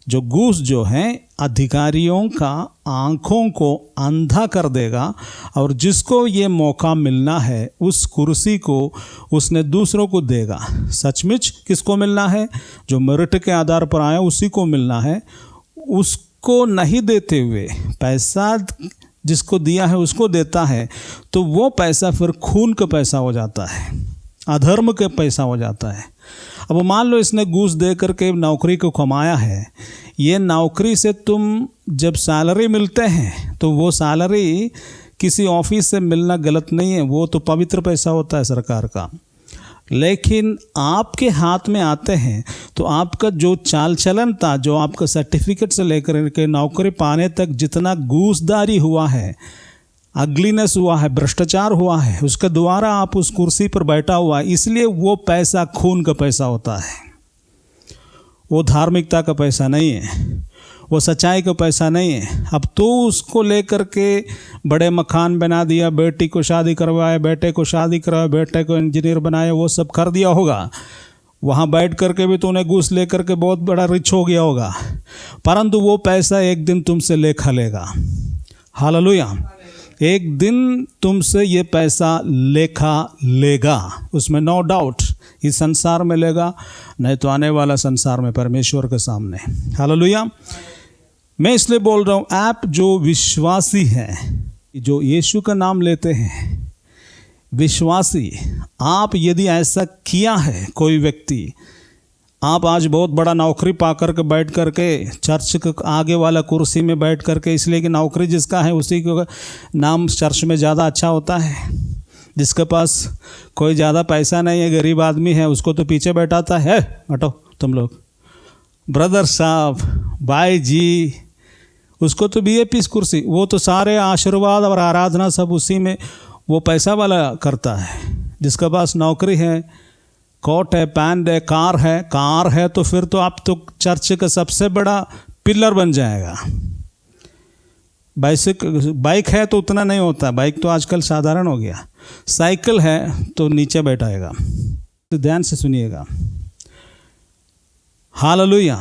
[SPEAKER 1] जो घूस जो है अधिकारियों का आंखों को अंधा कर देगा, और जिसको ये मौका मिलना है उस कुर्सी को उसने दूसरों को देगा। सचमुच किसको मिलना है? जो मेरिट के आधार पर आया उसी को मिलना है। उसको नहीं देते हुए पैसा जिसको दिया है उसको देता है, तो वो पैसा फिर खून का पैसा हो जाता है, अधर्म का पैसा हो जाता है। अब मान लो इसने घूस दे करके नौकरी को कमाया है। ये नौकरी से तुम जब सैलरी मिलते हैं तो वो सैलरी किसी ऑफिस से मिलना गलत नहीं है, वो तो पवित्र पैसा होता है सरकार का। लेकिन आपके हाथ में आते हैं तो आपका जो चाल चलन था, जो आपका सर्टिफिकेट से लेकर के नौकरी पाने तक जितना घूसदारी हुआ है, अगलीनेस हुआ है, भ्रष्टाचार हुआ है, उसके द्वारा आप उस कुर्सी पर बैठा हुआ है, इसलिए वो पैसा खून का पैसा होता है। वो धार्मिकता का पैसा नहीं है, वो सच्चाई का पैसा नहीं है। अब तो उसको लेकर के बड़े मकान बना दिया, बेटी को शादी करवाया, बेटे को शादी करवाया, बेटे को इंजीनियर बनाया, वो सब कर दिया होगा। वहाँ बैठ करके भी तूने घूस लेकर के बहुत बड़ा रिच हो गया होगा, परंतु वो पैसा एक दिन तुमसे लेखा लेगा। हालेलुया। एक दिन तुमसे ये पैसा लेखा लेगा, उसमें नो डाउट। इस संसार में लेगा, नहीं तो आने वाला संसार में परमेश्वर के सामने। हालेलुया। मैं इसलिए बोल रहा हूँ, आप जो विश्वासी हैं, जो यीशु का नाम लेते हैं, विश्वासी, आप यदि ऐसा किया है कोई व्यक्ति, आप आज बहुत बड़ा नौकरी पा करके बैठ करके चर्च के आगे वाला कुर्सी में बैठ करके, इसलिए कि नौकरी जिसका है उसी का नाम चर्च में ज़्यादा अच्छा होता है। जिसके पास कोई ज़्यादा पैसा नहीं है, गरीब आदमी है, उसको तो पीछे बैठाता है। हटो तुम लोग, ब्रदर साहब, भाई जी, उसको तो वीआईपी कुर्सी, वो तो सारे आशीर्वाद और आराधना सब उसी में वो पैसा वाला करता है। जिसके पास नौकरी है, कोट है, पैंट है, कार है, तो फिर तो आप तो चर्च का सबसे बड़ा पिलर बन जाएगा। बाइक है तो उतना नहीं होता, बाइक तो आजकल साधारण हो गया। साइकिल है तो नीचे बैठाएगा। तो ध्यान से सुनिएगा। हालेलुया।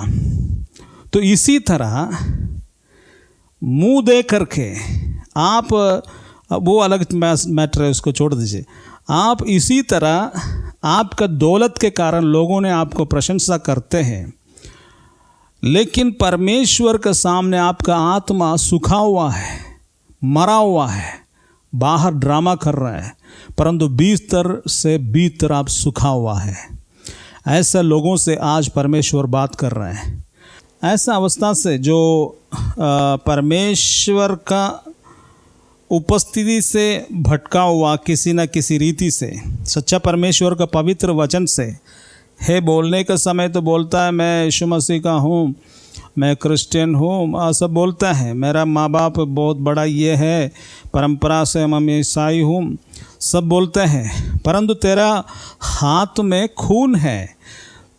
[SPEAKER 1] तो इसी तरह मुंह दे करके आप, वो अलग मैटर है, उसको छोड़ दीजिए। आप इसी तरह आपका दौलत के कारण लोगों ने आपको प्रशंसा करते हैं, लेकिन परमेश्वर के सामने आपका आत्मा सूखा हुआ है, मरा हुआ है, बाहर ड्रामा कर रहे हैं, परंतु भीतर से भीतर आप सूखा हुआ है। ऐसे लोगों से आज परमेश्वर बात कर रहे हैं। ऐसा अवस्था से जो परमेश्वर का उपस्थिति से भटका हुआ किसी न किसी रीति से, सच्चा परमेश्वर का पवित्र वचन से है बोलने का समय तो बोलता है मैं यीशु मसीह का हूँ, मैं क्रिश्चियन हूँ, सब बोलता है, मेरा माँ बाप बहुत बड़ा ये है, परंपरा से मैं ईसाई हूँ, सब बोलते हैं, परंतु तेरा हाथ में खून है,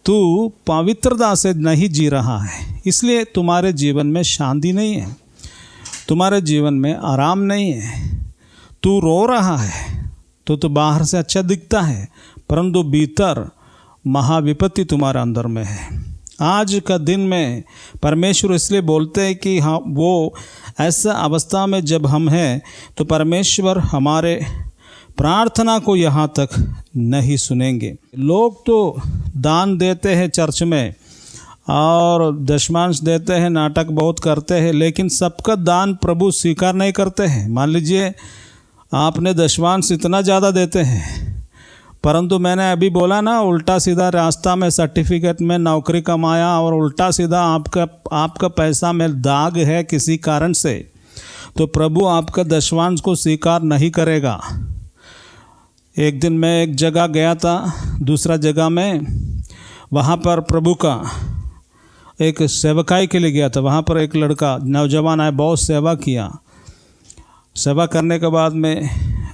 [SPEAKER 1] तू पवित्रता से नहीं जी रहा है, इसलिए तुम्हारे जीवन में शांति नहीं है, तुम्हारे जीवन में आराम नहीं है, तू रो रहा है तो बाहर से अच्छा दिखता है, परंतु भीतर महाविपत्ति तुम्हारे अंदर में है। आज का दिन में परमेश्वर इसलिए बोलते हैं कि हाँ, वो ऐसा अवस्था में जब हम हैं तो परमेश्वर हमारे प्रार्थना को यहाँ तक नहीं सुनेंगे। लोग तो दान देते हैं चर्च में और दशमांश देते हैं, नाटक बहुत करते हैं, लेकिन सबका दान प्रभु स्वीकार नहीं करते हैं। मान लीजिए आपने दशमांश इतना ज़्यादा देते हैं, परंतु मैंने अभी बोला ना, उल्टा सीधा रास्ता में सर्टिफिकेट में नौकरी कमाया और उल्टा सीधा आपका पैसा में दाग है किसी कारण से, तो प्रभु आपका दशमांश को स्वीकार नहीं करेगा। एक दिन मैं एक जगह गया था, दूसरा जगह में, वहाँ पर प्रभु का एक सेवकाई के लिए गया था। वहाँ पर एक लड़का नौजवान आया, बहुत सेवा किया। सेवा करने के बाद में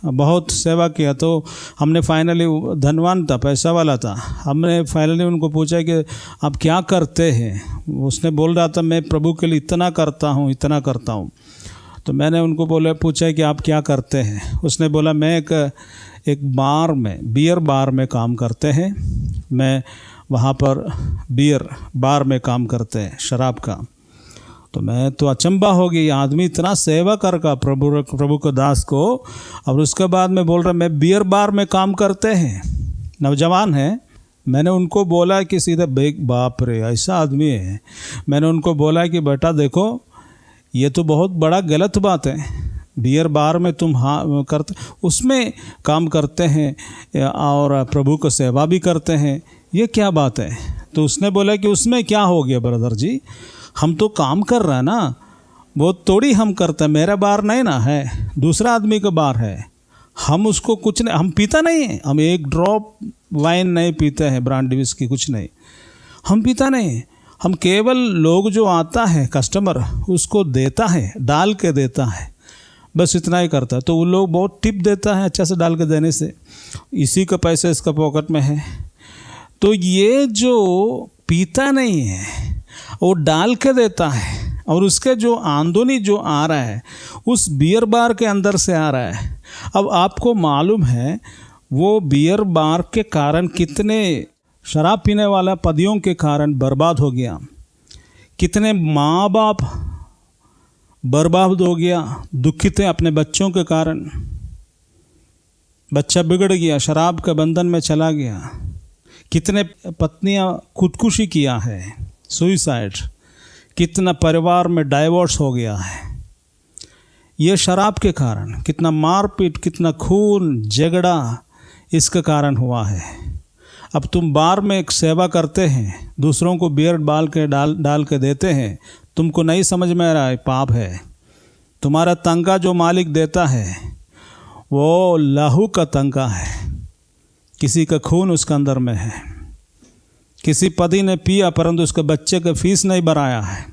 [SPEAKER 1] बहुत सेवा किया तो हमने फाइनली, धनवान था, पैसा वाला था, हमने फाइनली उनको पूछा कि आप क्या करते हैं। उसने बोल रहा था मैं प्रभु के लिए इतना करता हूँ, इतना करता हूँ। तो मैंने उनको पूछा कि आप क्या करते हैं। उसने बोला मैं एक बार में, बियर बार में काम करते हैं, मैं वहाँ पर बियर बार में काम करते हैं, शराब का। तो मैं तो अचंभा हो गई, आदमी इतना सेवा कर का प्रभु को दास को, और उसके बाद में बोल रहा मैं बियर बार में काम करते हैं, नौजवान है। मैंने उनको बोला कि सीधा बाप रे ऐसा आदमी है। मैंने उनको बोला कि बेटा देखो ये तो बहुत बड़ा गलत बात है, बियर बार में तुम हाँ करते, उसमें काम करते हैं और प्रभु को सेवा भी करते हैं, ये क्या बात है। तो उसने बोला कि उसमें क्या हो गया ब्रदर जी, हम तो काम कर रहे हैं ना, वो थोड़ी हम करते हैं, मेरा बार नहीं ना है, दूसरा आदमी का बार है, हम उसको कुछ नहीं, हम पीता नहीं है, हम एक ड्रॉप वाइन नहीं पीते हैं, ब्रांडी विस्की कुछ नहीं, हम पीता नहीं, हम केवल लोग जो आता है कस्टमर उसको देता है, डाल के देता है, बस इतना ही करता है। तो वो लोग बहुत टिप देता है अच्छा से डाल के देने से, इसी का पैसा इसका पॉकेट में है। तो ये जो पीता नहीं है वो डाल के देता है, और उसके जो आमदनी जो आ रहा है उस बियर बार के अंदर से आ रहा है। अब आपको मालूम है वो बियर बार के कारण कितने शराब पीने वाला पदियों के कारण बर्बाद हो गया, कितने माँ बाप बर्बाद हो गया, दुखित हैं अपने बच्चों के कारण, बच्चा बिगड़ गया, शराब के बंधन में चला गया, कितने पत्नियां खुदकुशी किया है, सुइसाइड, कितना परिवार में डाइवोर्स हो गया है, ये शराब के कारण, कितना मारपीट, कितना खून झगड़ा इसके कारण हुआ है। अब तुम बार में एक सेवा करते हैं, दूसरों को बियर डाल के देते हैं, तुमको नहीं समझ में आ रहा है, पाप है। तुम्हारा तंगा जो मालिक देता है वो लहू का तंगा है, किसी का खून उसके अंदर में है, किसी पति ने पिया परंतु उसके बच्चे का फीस नहीं भराया है,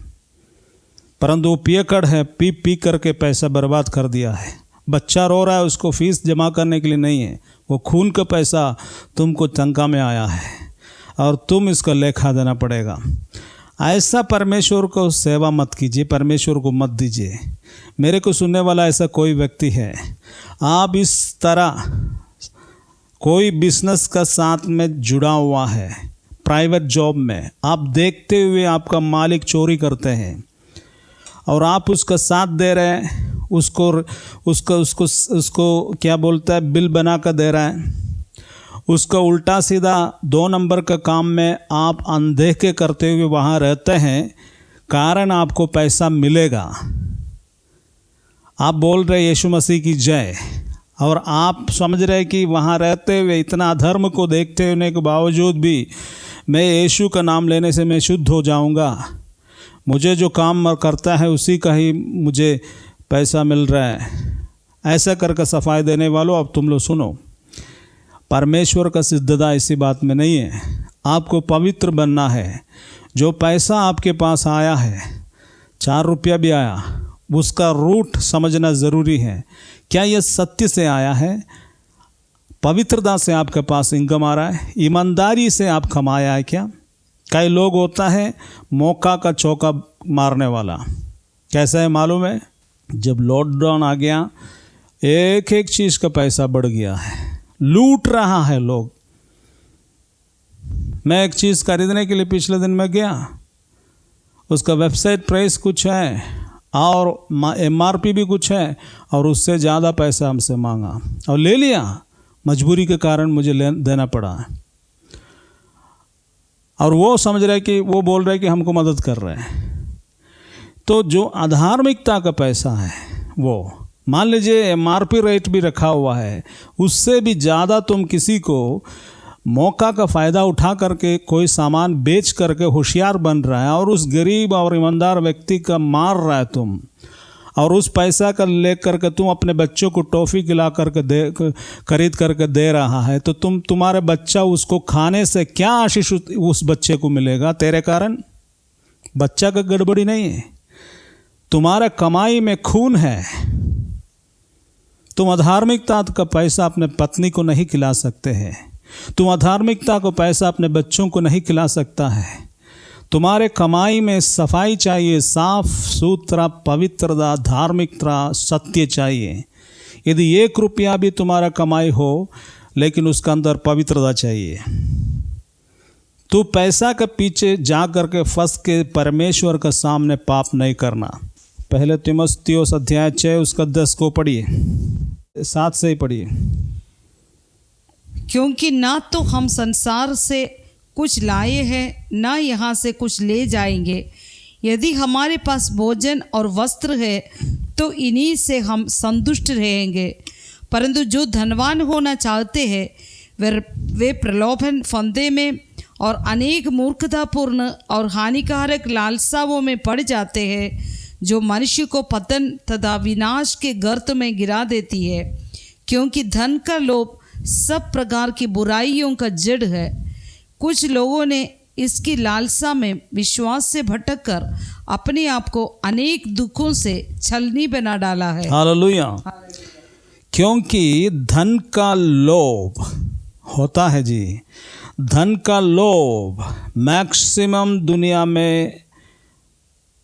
[SPEAKER 1] परंतु वो पियकड़ है, पी करके पैसा बर्बाद कर दिया है, बच्चा रो रहा है, उसको फीस जमा करने के लिए नहीं है, वो खून का पैसा तुमको तंगा में आया है और तुम इसका लेखा देना पड़ेगा। ऐसा परमेश्वर को सेवा मत कीजिए, परमेश्वर को मत दीजिए। मेरे को सुनने वाला ऐसा कोई व्यक्ति है, आप इस तरह कोई बिजनेस का साथ में जुड़ा हुआ है, प्राइवेट जॉब में आप देखते हुए आपका मालिक चोरी करते हैं और आप उसका साथ दे रहे हैं, उसको क्या बोलता है, बिल बना कर दे रहा है, उसका उल्टा सीधा 2 नंबर का काम में आप अनदेखे करते हुए वहाँ रहते हैं, कारण आपको पैसा मिलेगा, आप बोल रहे यीशु मसीह की जय, और आप समझ रहे कि वहाँ रहते हुए इतना अधर्म को देखते होने के बावजूद भी मैं यीशु का नाम लेने से मैं शुद्ध हो जाऊँगा, मुझे जो काम करता है उसी का ही मुझे पैसा मिल रहा है, ऐसा करके सफाई देने वालों, अब तुम लोग सुनो, परमेश्वर का सिद्धता इसी बात में नहीं है। आपको पवित्र बनना है। जो पैसा आपके पास आया है, 4 रुपया भी आया, उसका रूट समझना ज़रूरी है। क्या यह सत्य से आया है? पवित्रता से आपके पास इनकम आ रहा है? ईमानदारी से आप कमाया है क्या? कई लोग होता है मौका का चौका मारने वाला। कैसा है मालूम है? जब लॉकडाउन आ गया, एक एक चीज़ का पैसा बढ़ गया है, लूट रहा है लोग। मैं एक चीज़ खरीदने के लिए पिछले दिन में गया, उसका वेबसाइट प्राइस कुछ है और MRP भी कुछ है, और उससे ज़्यादा पैसा हमसे मांगा और ले लिया। मजबूरी के कारण मुझे देना पड़ा। और वो समझ रहे कि वो बोल रहे कि हमको मदद कर रहे हैं। तो जो अधार्मिकता का पैसा है, वो मान लीजिए MRP रेट भी रखा हुआ है, उससे भी ज़्यादा तुम किसी को मौका का फ़ायदा उठा करके कोई सामान बेच करके होशियार बन रहा है, और उस गरीब और ईमानदार व्यक्ति का मार रहा है तुम, और उस पैसा का ले करके तुम अपने बच्चों को टॉफ़ी खिला करके खरीद करके दे रहा है, तो तुम्हारे बच्चा उसको खाने से क्या आशीष उस बच्चे को मिलेगा तेरे कारण? बच्चा का गड़बड़ी नहीं है, तुम्हारा कमाई में खून है। तुम अधार्मिकता का पैसा अपने पत्नी को नहीं खिला सकते हैं, तुम अधार्मिकता को पैसा अपने बच्चों को नहीं खिला सकता है। तुम्हारे कमाई में सफाई चाहिए, साफ सुथरा, पवित्रता, धार्मिकता, सत्य चाहिए। यदि 1 रुपया भी तुम्हारा कमाई हो, लेकिन उसका अंदर पवित्रता चाहिए। तू पैसा के पीछे जा करके फंस के परमेश्वर के सामने पाप नहीं करना। पहले तीमुथियुस अध्याय 6 उसका 10 को पढ़िए, 7 से ही पढ़िए।
[SPEAKER 2] क्योंकि ना तो हम संसार से कुछ लाए हैं, ना यहाँ से कुछ ले जाएंगे। यदि हमारे पास भोजन और वस्त्र है तो इन्हीं से हम संतुष्ट रहेंगे। परंतु जो धनवान होना चाहते हैं वे प्रलोभन, फंदे में और अनेक मूर्खतापूर्ण और हानिकारक लालसाओं में पड़ जाते हैं, जो मनुष्य को पतन तथा विनाश के गर्त में गिरा देती है। क्योंकि धन का लोभ सब प्रकार की बुराइयों का जड़ है। कुछ लोगों ने इसकी लालसा में विश्वास से भटककर अपने आप को अनेक दुखों से छलनी बना डाला है।
[SPEAKER 1] हालेलुया। क्योंकि धन का लोभ होता है जी, धन का लोभ मैक्सिमम दुनिया में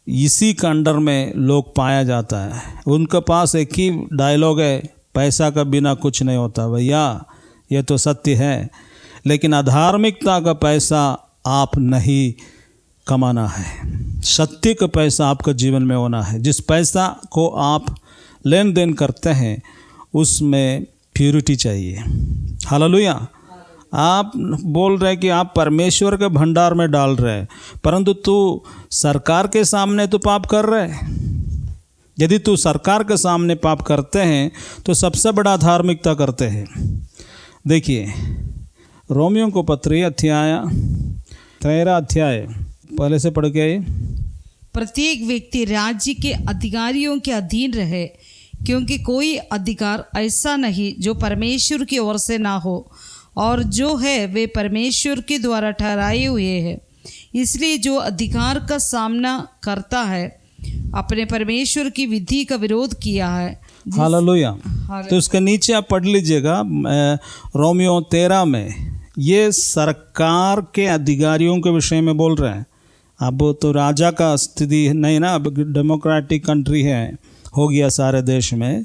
[SPEAKER 1] इसी के अंडर में लोग पाया जाता है। उनके पास एक ही डायलॉग है, पैसा का बिना कुछ नहीं होता। भैया ये तो सत्य है, लेकिन अधार्मिकता का पैसा आप नहीं कमाना है। सत्य का पैसा आपका जीवन में होना है। जिस पैसा को आप लेन देन करते हैं उसमें प्यूरिटी चाहिए। हालेलुया। आप बोल रहे कि आप परमेश्वर के भंडार में डाल रहे हैं, परंतु तू सरकार के सामने तो पाप कर रहे है। यदि तू सरकार के सामने पाप करते हैं तो सबसे बड़ा धार्मिकता करते हैं। देखिए रोमियो को पत्री अध्याय 13 अध्याय पहले से पढ़ के आइए।
[SPEAKER 2] प्रत्येक व्यक्ति राज्य के अधिकारियों के अधीन रहे, क्योंकि कोई अधिकार ऐसा नहीं जो परमेश्वर की ओर से ना हो, और जो है वे परमेश्वर के द्वारा ठहराए हुए हैं। इसलिए जो अधिकार का सामना करता है अपने परमेश्वर की विधि का विरोध किया है।
[SPEAKER 1] हालेलुया। तो उसके नीचे आप पढ़ लीजिएगा रोमियो 13 में ये सरकार के अधिकारियों के विषय में बोल रहे हैं। अब तो राजा का स्थिति नहीं ना, अब डेमोक्रेटिक कंट्री है, हो गया सारे देश में।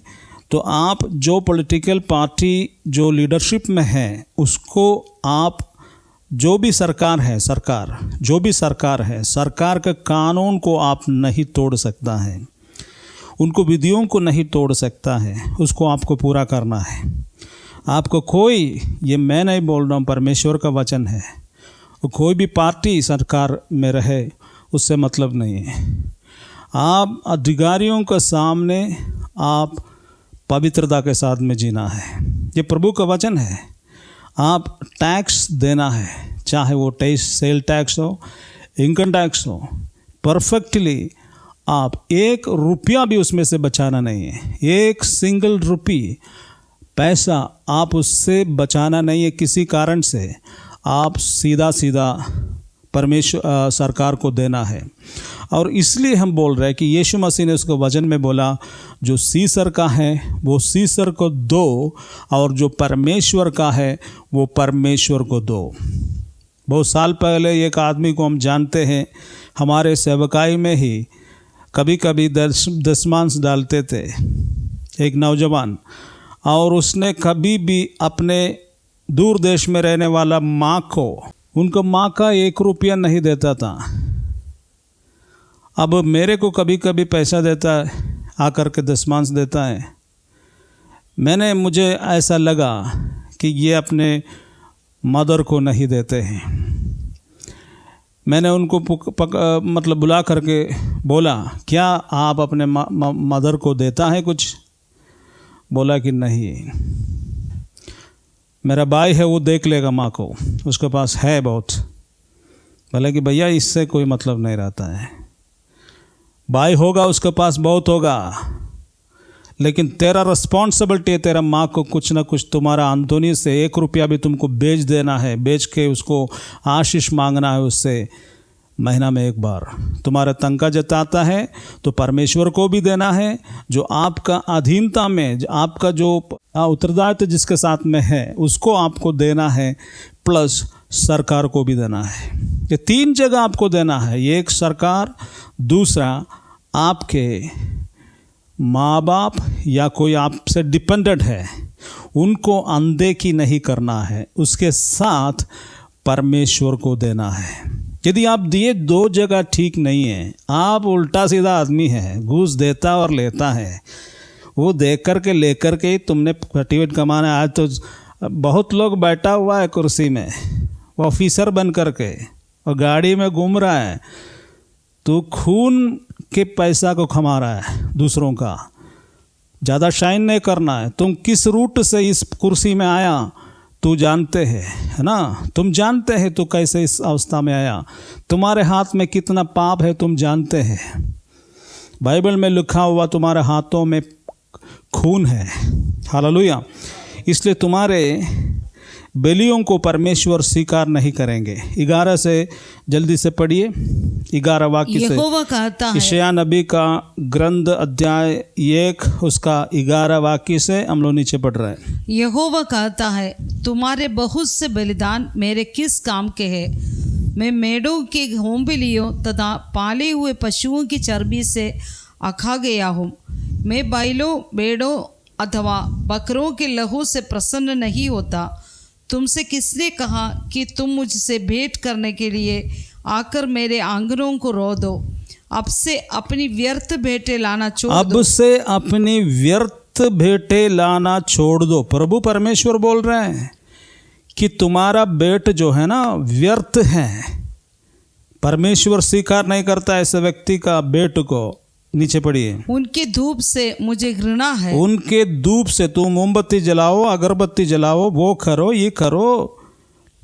[SPEAKER 1] तो आप जो पॉलिटिकल पार्टी जो लीडरशिप में है उसको आप जो भी सरकार है, सरकार जो भी सरकार है, सरकार के कानून को आप नहीं तोड़ सकता है, उनको विधियों को नहीं तोड़ सकता है, उसको आपको पूरा करना है। आपको कोई, ये मैं नहीं बोल रहा हूँ, परमेश्वर का वचन है, कोई भी पार्टी सरकार में रहे उससे मतलब नहीं है। आप अधिकारियों के सामने आप पवित्रता के साथ में जीना है। ये प्रभु का वचन है। आप टैक्स देना है, चाहे वो सेल टैक्स हो, इनकम टैक्स हो, परफेक्टली आप 1 रुपया भी उसमें से बचाना नहीं है। 1 सिंगल रुपी पैसा आप उससे बचाना नहीं है किसी कारण से। आप सीधा परमेश्वर सरकार को देना है। और इसलिए हम बोल रहे हैं कि यीशु मसीह ने उसको वचन में बोला, जो सीसर का है वो सीसर को दो, और जो परमेश्वर का है वो परमेश्वर को दो। बहुत साल पहले एक आदमी को हम जानते हैं, हमारे सेवकाई में ही कभी कभी दशमांश डालते थे, एक नौजवान, और उसने कभी भी अपने दूर देश में रहने वाला माँ को, उनको माँ का 1 रुपया नहीं देता था। अब मेरे को कभी कभी पैसा देता है, आकर के दशमांश देता है। मुझे ऐसा लगा कि ये अपने मदर को नहीं देते हैं। मैंने उनको मतलब बुला करके बोला, क्या आप अपने मदर को देता है कुछ? बोला कि नहीं, मेरा भाई है वो देख लेगा माँ को, उसके पास है बहुत। बोला कि भैया इससे कोई मतलब नहीं रहता है, भाई होगा उसके पास बहुत होगा, लेकिन तेरा रिस्पॉन्सिबिलिटी है तेरा माँ को कुछ ना कुछ तुम्हारा आमदनी से 1 रुपया भी तुमको बेच देना है, बेच के उसको आशीष मांगना है उससे महीना में 1 बार। तुम्हारा तनख्वाह जताता है तो परमेश्वर को भी देना है, जो आपका अधीनता में, जो आपका जो उत्तरदायित्व जिसके साथ में है उसको आपको देना है, प्लस सरकार को भी देना है। ये 3 जगह आपको देना है। एक सरकार, दूसरा आपके माँ बाप या कोई आपसे डिपेंडेंट है उनको अनदेखी नहीं करना है, उसके साथ परमेश्वर को देना है। यदि आप दिए 2 जगह ठीक नहीं है, आप उल्टा सीधा आदमी है, घूस देता और लेता है, वो देख कर के लेकर के तुमने सर्टिफिकेट कमाना। आज तो बहुत लोग बैठा हुआ है कुर्सी में, वो ऑफिसर बन कर के और गाड़ी में घूम रहा है, तो खून के पैसा को कमा रहा है दूसरों का। ज़्यादा शाइन नहीं करना है। तुम किस रूट से इस कुर्सी में आया तू जानते है ना, तुम जानते हैं तो कैसे इस अवस्था में आया, तुम्हारे हाथ में कितना पाप है तुम जानते हैं। बाइबल में लिखा हुआ तुम्हारे हाथों में खून है। हालेलुया। इसलिए तुम्हारे बलियों को परमेश्वर स्वीकार नहीं करेंगे। 11 से जल्दी से पढ़िए, 11 वाक्य से।
[SPEAKER 2] यहोवा कहता है,
[SPEAKER 1] यशायाह नबी का ग्रंथ अध्याय 1 उसका 11 वाक्य से हम लोग नीचे पढ़ रहे हैं।
[SPEAKER 2] यहोवा कहता है, तुम्हारे बहुत से बलिदान मेरे किस काम के हैं? मैं मेढ़ों के होमबलियों तथा पाले हुए पशुओं की चर्बी से अखा गया हूँ। मैं बैलों, भेड़ों अथवा बकरों के लहू से प्रसन्न नहीं होता। तुमसे किसने कहा कि तुम मुझसे भेंट करने के लिए आकर मेरे आंगनों को रो दो? अब से अपनी व्यर्थ भेंटें लाना छोड़ दो।
[SPEAKER 1] अब से अपनी व्यर्थ भेंटें लाना छोड़ दो। प्रभु परमेश्वर बोल रहे हैं कि तुम्हारा भेंट जो है ना व्यर्थ है। परमेश्वर स्वीकार नहीं करता ऐसे व्यक्ति का भेंट को। नीचे पढ़िए।
[SPEAKER 2] उनके धूप से मुझे घृणा है।
[SPEAKER 1] उनके धूप से, तुम मोमबत्ती जलाओ, अगरबत्ती जलाओ, वो करो, ये करो,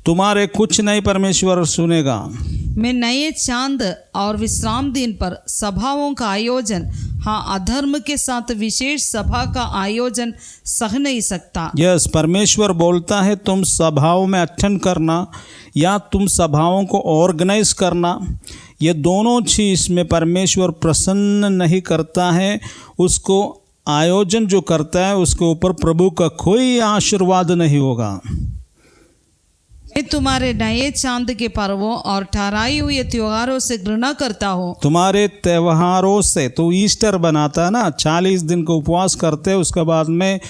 [SPEAKER 1] तुम्हारे कुछ नहीं परमेश्वर सुनेगा।
[SPEAKER 2] मैं नए चांद और विश्राम दिन पर सभाओं का आयोजन, हाँ अधर्म के साथ विशेष सभा का आयोजन सह नहीं सकता।
[SPEAKER 1] यस, परमेश्वर बोलता है तुम सभाओं में अटेंड करना या तुम सभाओं को ऑर्गेनाइज करना, ये दोनों चीज़ में परमेश्वर प्रसन्न नहीं करता है। उसको आयोजन जो करता है उसके ऊपर प्रभु का कोई आशीर्वाद नहीं होगा।
[SPEAKER 2] मैं तुम्हारे नए चांद के पर्वों और ठहराई हुए त्योहारों से घृणा करता हूँ।
[SPEAKER 1] तुम्हारे त्योहारों से, तो ईस्टर बनाता है ना, 40 दिन को उपवास करते हैं, उसके बाद में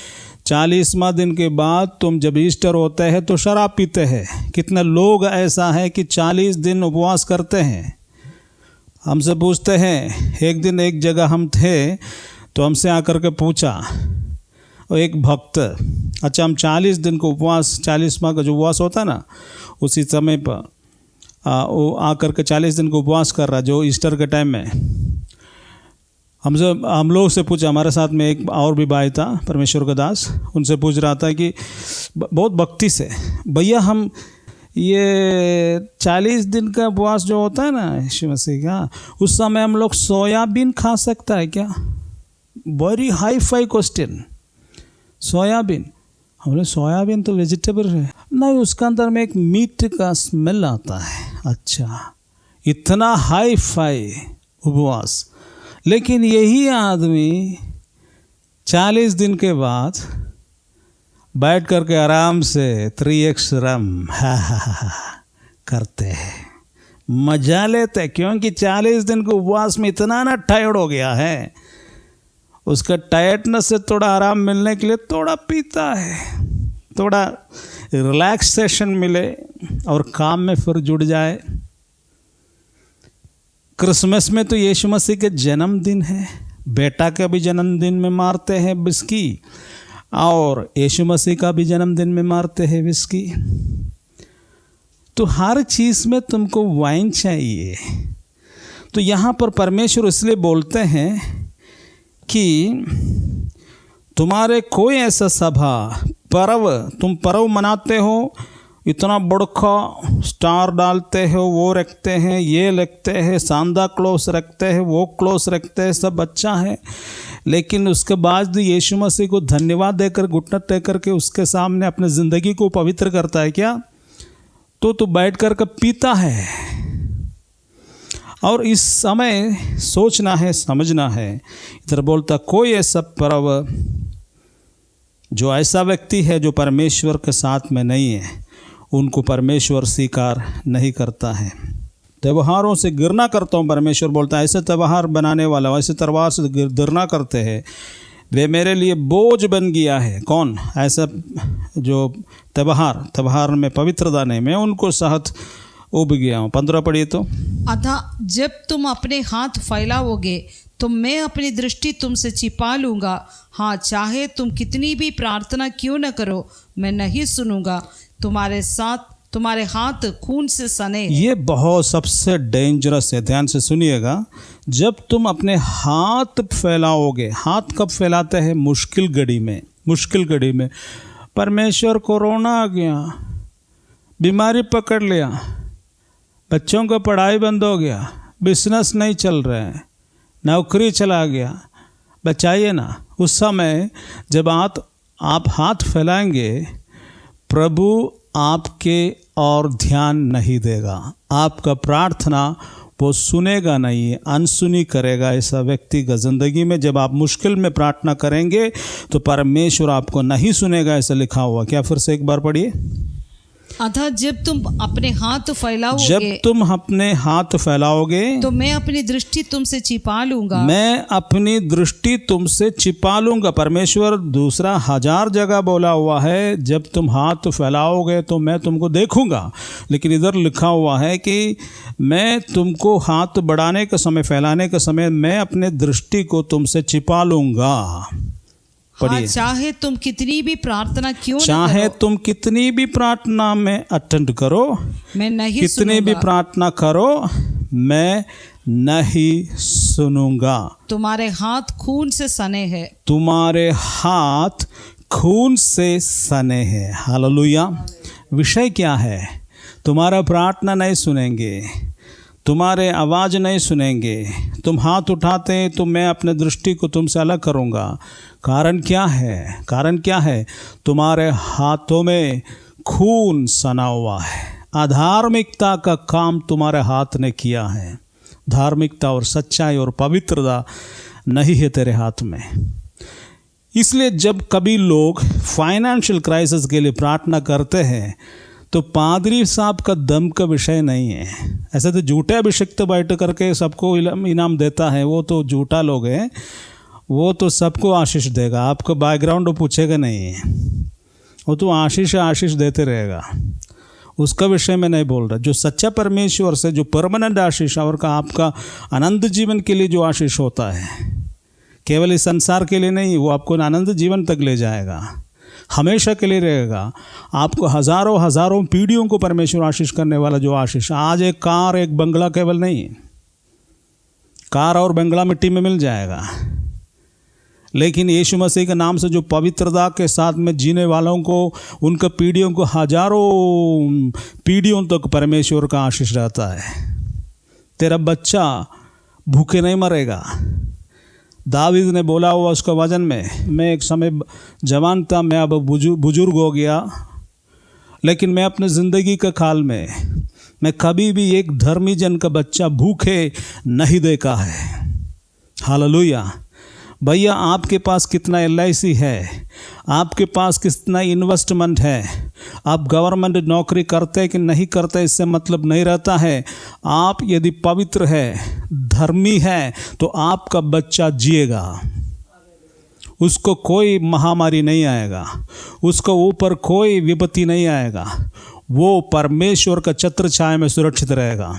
[SPEAKER 1] 40वां दिन के बाद तुम जब ईस्टर होते हैं तो शराब पीते हैं। कितने लोग ऐसा है कि 40 दिन उपवास करते हैं। हमसे पूछते हैं, एक दिन एक जगह हम थे तो हमसे आकर के पूछा और एक भक्त, अच्छा हम 40 दिन को उपवास, 40वां का जो उपवास होता है ना उसी समय पर वो आकर के 40 दिन को उपवास कर रहा जो ईस्टर के टाइम में। हम लोग से पूछा, हमारे साथ में एक और भी भाई था परमेश्वर का दास, उनसे पूछ रहा था कि बहुत भक्ति से, भैया हम ये 40 दिन का उपवास जो होता है ना यीशु मसीह का, उस समय हम लोग सोयाबीन खा सकता है क्या? Very hi fi question. Soybean, हम लोग सोयाबीन तो वेजिटेबल है नहीं, उसका अंदर में एक मीट का स्मेल आता है। अच्छा, इतना हाई फाई उपवास, लेकिन यही आदमी 40 दिन के बाद बैठ करके आराम से 3x रम करते हैं, मजा लेते हैं, क्योंकि 40 दिन के उपवास में इतना ना टायर्ड हो गया है, उसका टायर्डनेस से थोड़ा आराम मिलने के लिए थोड़ा पीता है, थोड़ा रिलैक्सेशन मिले और काम में फिर जुड़ जाए। क्रिसमस में तो यीशु मसीह के जन्मदिन है, बेटा का भी जन्मदिन में मारते हैं विस्की, और यीशु मसीह का भी जन्मदिन में मारते हैं विस्की। तो हर चीज़ में तुमको वाइन चाहिए। तो यहाँ पर परमेश्वर इसलिए बोलते हैं कि तुम्हारे कोई ऐसा सभा पर्व, तुम पर्व मनाते हो, इतना बड़का स्टार डालते हो, वो रखते हैं, ये रखते हैं, सांता क्लॉस रखते हैं, वो क्लॉस रखते हैं, सब अच्छा है, लेकिन उसके बाद यीशु मसीह को धन्यवाद देकर घुटना टेक करके उसके सामने अपने ज़िंदगी को पवित्र करता है क्या? तो बैठ कर पीता है। और इस समय सोचना है, समझना है। इधर बोलता कोई ऐसा पर्व जो ऐसा व्यक्ति है जो परमेश्वर के साथ में नहीं है, उनको परमेश्वर स्वीकार नहीं करता है। त्योहारों से गिरना करता हूँ, परमेश्वर बोलता है, ऐसे त्यौहार बनाने वाला, ऐसे त्यौहार से गिरना करते हैं, वे मेरे लिए बोझ बन गया है। कौन? ऐसा जो त्यौहार में पवित्रता नहीं, मैं उनको सहत उब गया हूँ। 15 पढ़िए तो।
[SPEAKER 2] अतः जब तुम अपने हाथ फैलाओगे तो मैं अपनी दृष्टि तुमसे छिपा लूँगा। हाँ, चाहे तुम कितनी भी प्रार्थना क्यों न करो, मैं नहीं सुनूंगा। तुम्हारे हाथ खून से सने।
[SPEAKER 1] ये बहुत सबसे डेंजरस है, ध्यान से सुनिएगा। जब तुम अपने हाथ फैलाओगे, हाथ कब फैलाते हैं? मुश्किल घड़ी में। परमेश्वर, कोरोना आ गया, बीमारी पकड़ लिया, बच्चों का पढ़ाई बंद हो गया, बिजनेस नहीं चल रहा है, नौकरी चला गया, बचाइए ना। उस समय जब आप हाथ फैलाएंगे, प्रभु आपके और ध्यान नहीं देगा, आपका प्रार्थना वो सुनेगा नहीं, अनसुनी करेगा। ऐसा व्यक्ति का ज़िंदगी में जब आप मुश्किल में प्रार्थना करेंगे तो परमेश्वर आपको नहीं सुनेगा, ऐसा लिखा हुआ। क्या? फिर से एक बार पढ़िए।
[SPEAKER 2] अतः जब तुम अपने हाथ फैलाओगे तो मैं अपनी दृष्टि तुमसे छिपा लूंगा। परमेश्वर दूसरा 1000 जगह बोला हुआ है, जब तुम हाथ फैलाओगे तो मैं तुमको देखूंगा, लेकिन इधर लिखा हुआ है कि मैं तुमको हाथ बढ़ाने के समय, फैलाने के समय, मैं अपने दृष्टि को तुमसे छिपा लूंगा। हाँ, चाहे तुम कितनी भी प्रार्थना
[SPEAKER 1] तुम कितनी भी प्रार्थना में अटेंड करो,
[SPEAKER 2] मैं नहीं
[SPEAKER 1] कितनी भी प्रार्थना करो, मैं नहीं सुनूंगा।
[SPEAKER 2] तुम्हारे हाथ खून से सने हैं।
[SPEAKER 1] तुम्हारे हाथ खून से सने हैं। हालेलुया। विषय क्या है? तुम्हारा प्रार्थना नहीं सुनेंगे, तुम्हारे आवाज़ नहीं सुनेंगे। तुम हाथ उठाते हैं तो मैं अपने दृष्टि को तुमसे अलग करूँगा। कारण क्या है? तुम्हारे हाथों में खून सना हुआ है। अधार्मिकता का काम तुम्हारे हाथ ने किया है। धार्मिकता और सच्चाई और पवित्रता नहीं है तेरे हाथ में। इसलिए जब कभी लोग फाइनेंशियल क्राइसिस के लिए प्रार्थना करते हैं तो पादरी साहब का दम का विषय नहीं है। ऐसे तो झूठे अभिषिक्त बैठ करके सबको इनाम देता है, वो तो झूठा लोग हैं, वो तो सबको आशीष देगा, आपका बैकग्राउंड वो पूछेगा नहीं, वो तो आशीष देते रहेगा। उसका विषय में नहीं बोल रहा। जो सच्चा परमेश्वर से जो परमानेंट आशीष और का आपका अनंत जीवन के लिए जो आशीष होता है, केवल इस संसार के लिए नहीं, वो आपको अनंत जीवन तक ले जाएगा, हमेशा के लिए रहेगा। आपको हजारों पीढ़ियों को परमेश्वर आशीष करने वाला जो आशीष। आज एक कार, एक बंगला केवल नहीं, कार और बंगला मिट्टी में मिल जाएगा, लेकिन यीशु मसीह के नाम से जो पवित्रता के साथ में जीने वालों को, उनके पीढ़ियों को, हजारों पीढ़ियों तक परमेश्वर का आशीष रहता है। तेरा बच्चा भूखे नहीं मरेगा। दावीद ने बोला हुआ उसका वचन में, मैं एक समय जवान था, मैं अब बुजुर्ग हो गया, लेकिन मैं अपने ज़िंदगी के काल में मैं कभी भी एक धर्मी जन का बच्चा भूखे नहीं देखा है। हालेलुया। भैया, आपके पास कितना LIC है, आपके पास कितना इन्वेस्टमेंट है, आप गवर्नमेंट नौकरी करते कि नहीं करते, इससे मतलब नहीं रहता है। आप यदि पवित्र है, धर्मी है, तो आपका बच्चा जिएगा, उसको कोई महामारी नहीं आएगा, उसको ऊपर कोई विपत्ति नहीं आएगा, वो परमेश्वर का छत्र छाया में सुरक्षित रहेगा।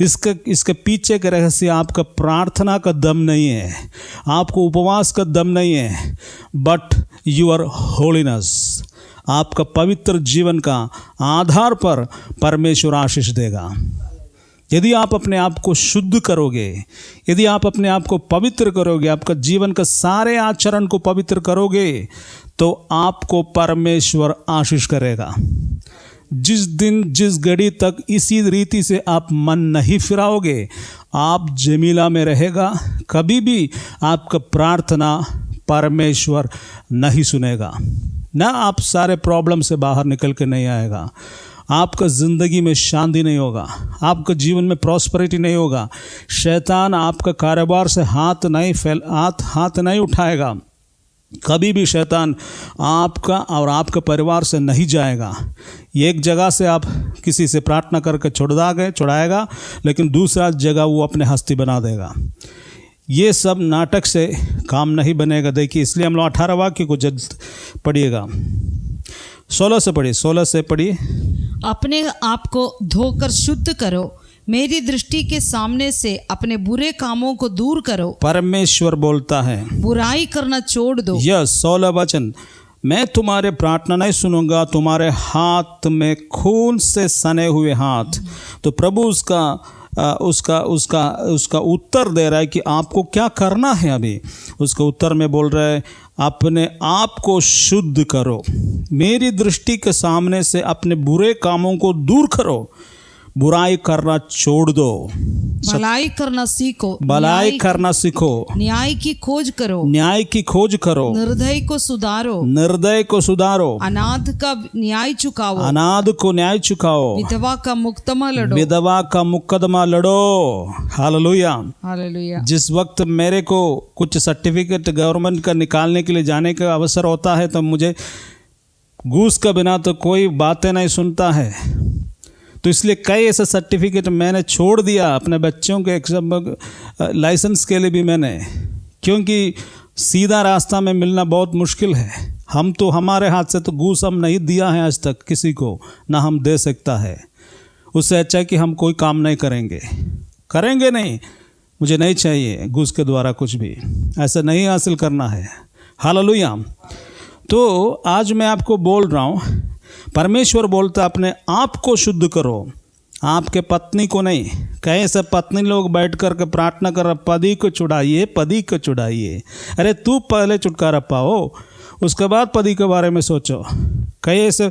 [SPEAKER 1] इसके पीछे का रहस्य आपका प्रार्थना का दम नहीं है, आपको उपवास का दम नहीं है, बट योर होलीनेस, आपका पवित्र जीवन का आधार पर परमेश्वर आशीष देगा। यदि आप अपने आप को शुद्ध करोगे, यदि आप अपने आप को पवित्र करोगे, आपका जीवन का सारे आचरण को पवित्र करोगे, तो आपको परमेश्वर आशीष करेगा। जिस दिन, जिस घड़ी तक इसी रीति से आप मन नहीं फिराओगे, आप जमीला में रहेगा, कभी भी आपका प्रार्थना परमेश्वर नहीं सुनेगा, ना आप सारे प्रॉब्लम से बाहर निकल के नहीं आएगा, आपका ज़िंदगी में शांति नहीं होगा, आपका जीवन में प्रॉस्पेरिटी नहीं होगा, शैतान आपका कारोबार से हाथ नहीं उठाएगा, कभी भी शैतान आपका और आपके परिवार से नहीं जाएगा। एक जगह से आप किसी से प्रार्थना करके छुड़ाएगा, लेकिन दूसरा जगह वो अपने हस्ती बना देगा। ये सब नाटक से काम नहीं बनेगा। देखिए, इसलिए हम लोग 18 वाक्य को जल्द पढ़िएगा। 16 से पढ़िए।
[SPEAKER 2] अपने आप को धोकर शुद्ध करो, मेरी दृष्टि के सामने से अपने बुरे कामों को दूर करो।
[SPEAKER 1] परमेश्वर बोलता है, बुराई
[SPEAKER 2] करना छोड़ दो।
[SPEAKER 1] 16 वचन, मैं तुम्हारे प्रार्थना नहीं सुनूंगा, तुम्हारे हाथ में खून से सने हुए हाथ। तो प्रभु उसका उत्तर दे रहा है कि आपको क्या करना है। अभी उसका उत्तर में बोल रहा है, अपने आप को शुद्ध करो, मेरी दृष्टि के सामने से अपने बुरे कामों को दूर करो, बुराई करना छोड़ दो,
[SPEAKER 2] भलाई करना सीखो,
[SPEAKER 1] भलाई करना सीखो,
[SPEAKER 2] न्याय की खोज करो,
[SPEAKER 1] न्याय की खोज करो,
[SPEAKER 2] निर्दय को सुधारो,
[SPEAKER 1] निर्दय को सुधारो,
[SPEAKER 2] अनाथ का न्याय चुकाओ,
[SPEAKER 1] अनाथ को न्याय चुकाओ,
[SPEAKER 2] विधवा का मुकदमा लड़ो,
[SPEAKER 1] विधवा का मुकदमा लड़ो। Hallelujah,
[SPEAKER 2] hallelujah.
[SPEAKER 1] जिस वक्त मेरे को कुछ सर्टिफिकेट गवर्नमेंट का निकालने के लिए जाने का अवसर होता है, तो मुझे घूस का बिना तो कोई बातें नहीं सुनता है, तो इसलिए कई ऐसे सर्टिफिकेट मैंने छोड़ दिया अपने बच्चों के एग्जाम लाइसेंस के लिए भी मैंने, क्योंकि सीधा रास्ता में मिलना बहुत मुश्किल है। हम तो हमारे हाथ से तो घूस हम नहीं दिया है आज तक किसी को, ना हम दे सकता है। उससे अच्छा कि हम कोई काम नहीं करेंगे नहीं, मुझे नहीं चाहिए घूस के द्वारा कुछ भी, ऐसा नहीं हासिल करना है। हालेलुया। तो आज मैं आपको बोल रहा हूँ, परमेश्वर बोलता अपने आप को शुद्ध करो, आपके पत्नी को नहीं। कई सब पत्नी लोग बैठ कर के प्रार्थना कर, पति को छुड़ाइए। अरे तू पहले छुटकारा पाओ, उसके बाद पति के बारे में सोचो। कई ऐसे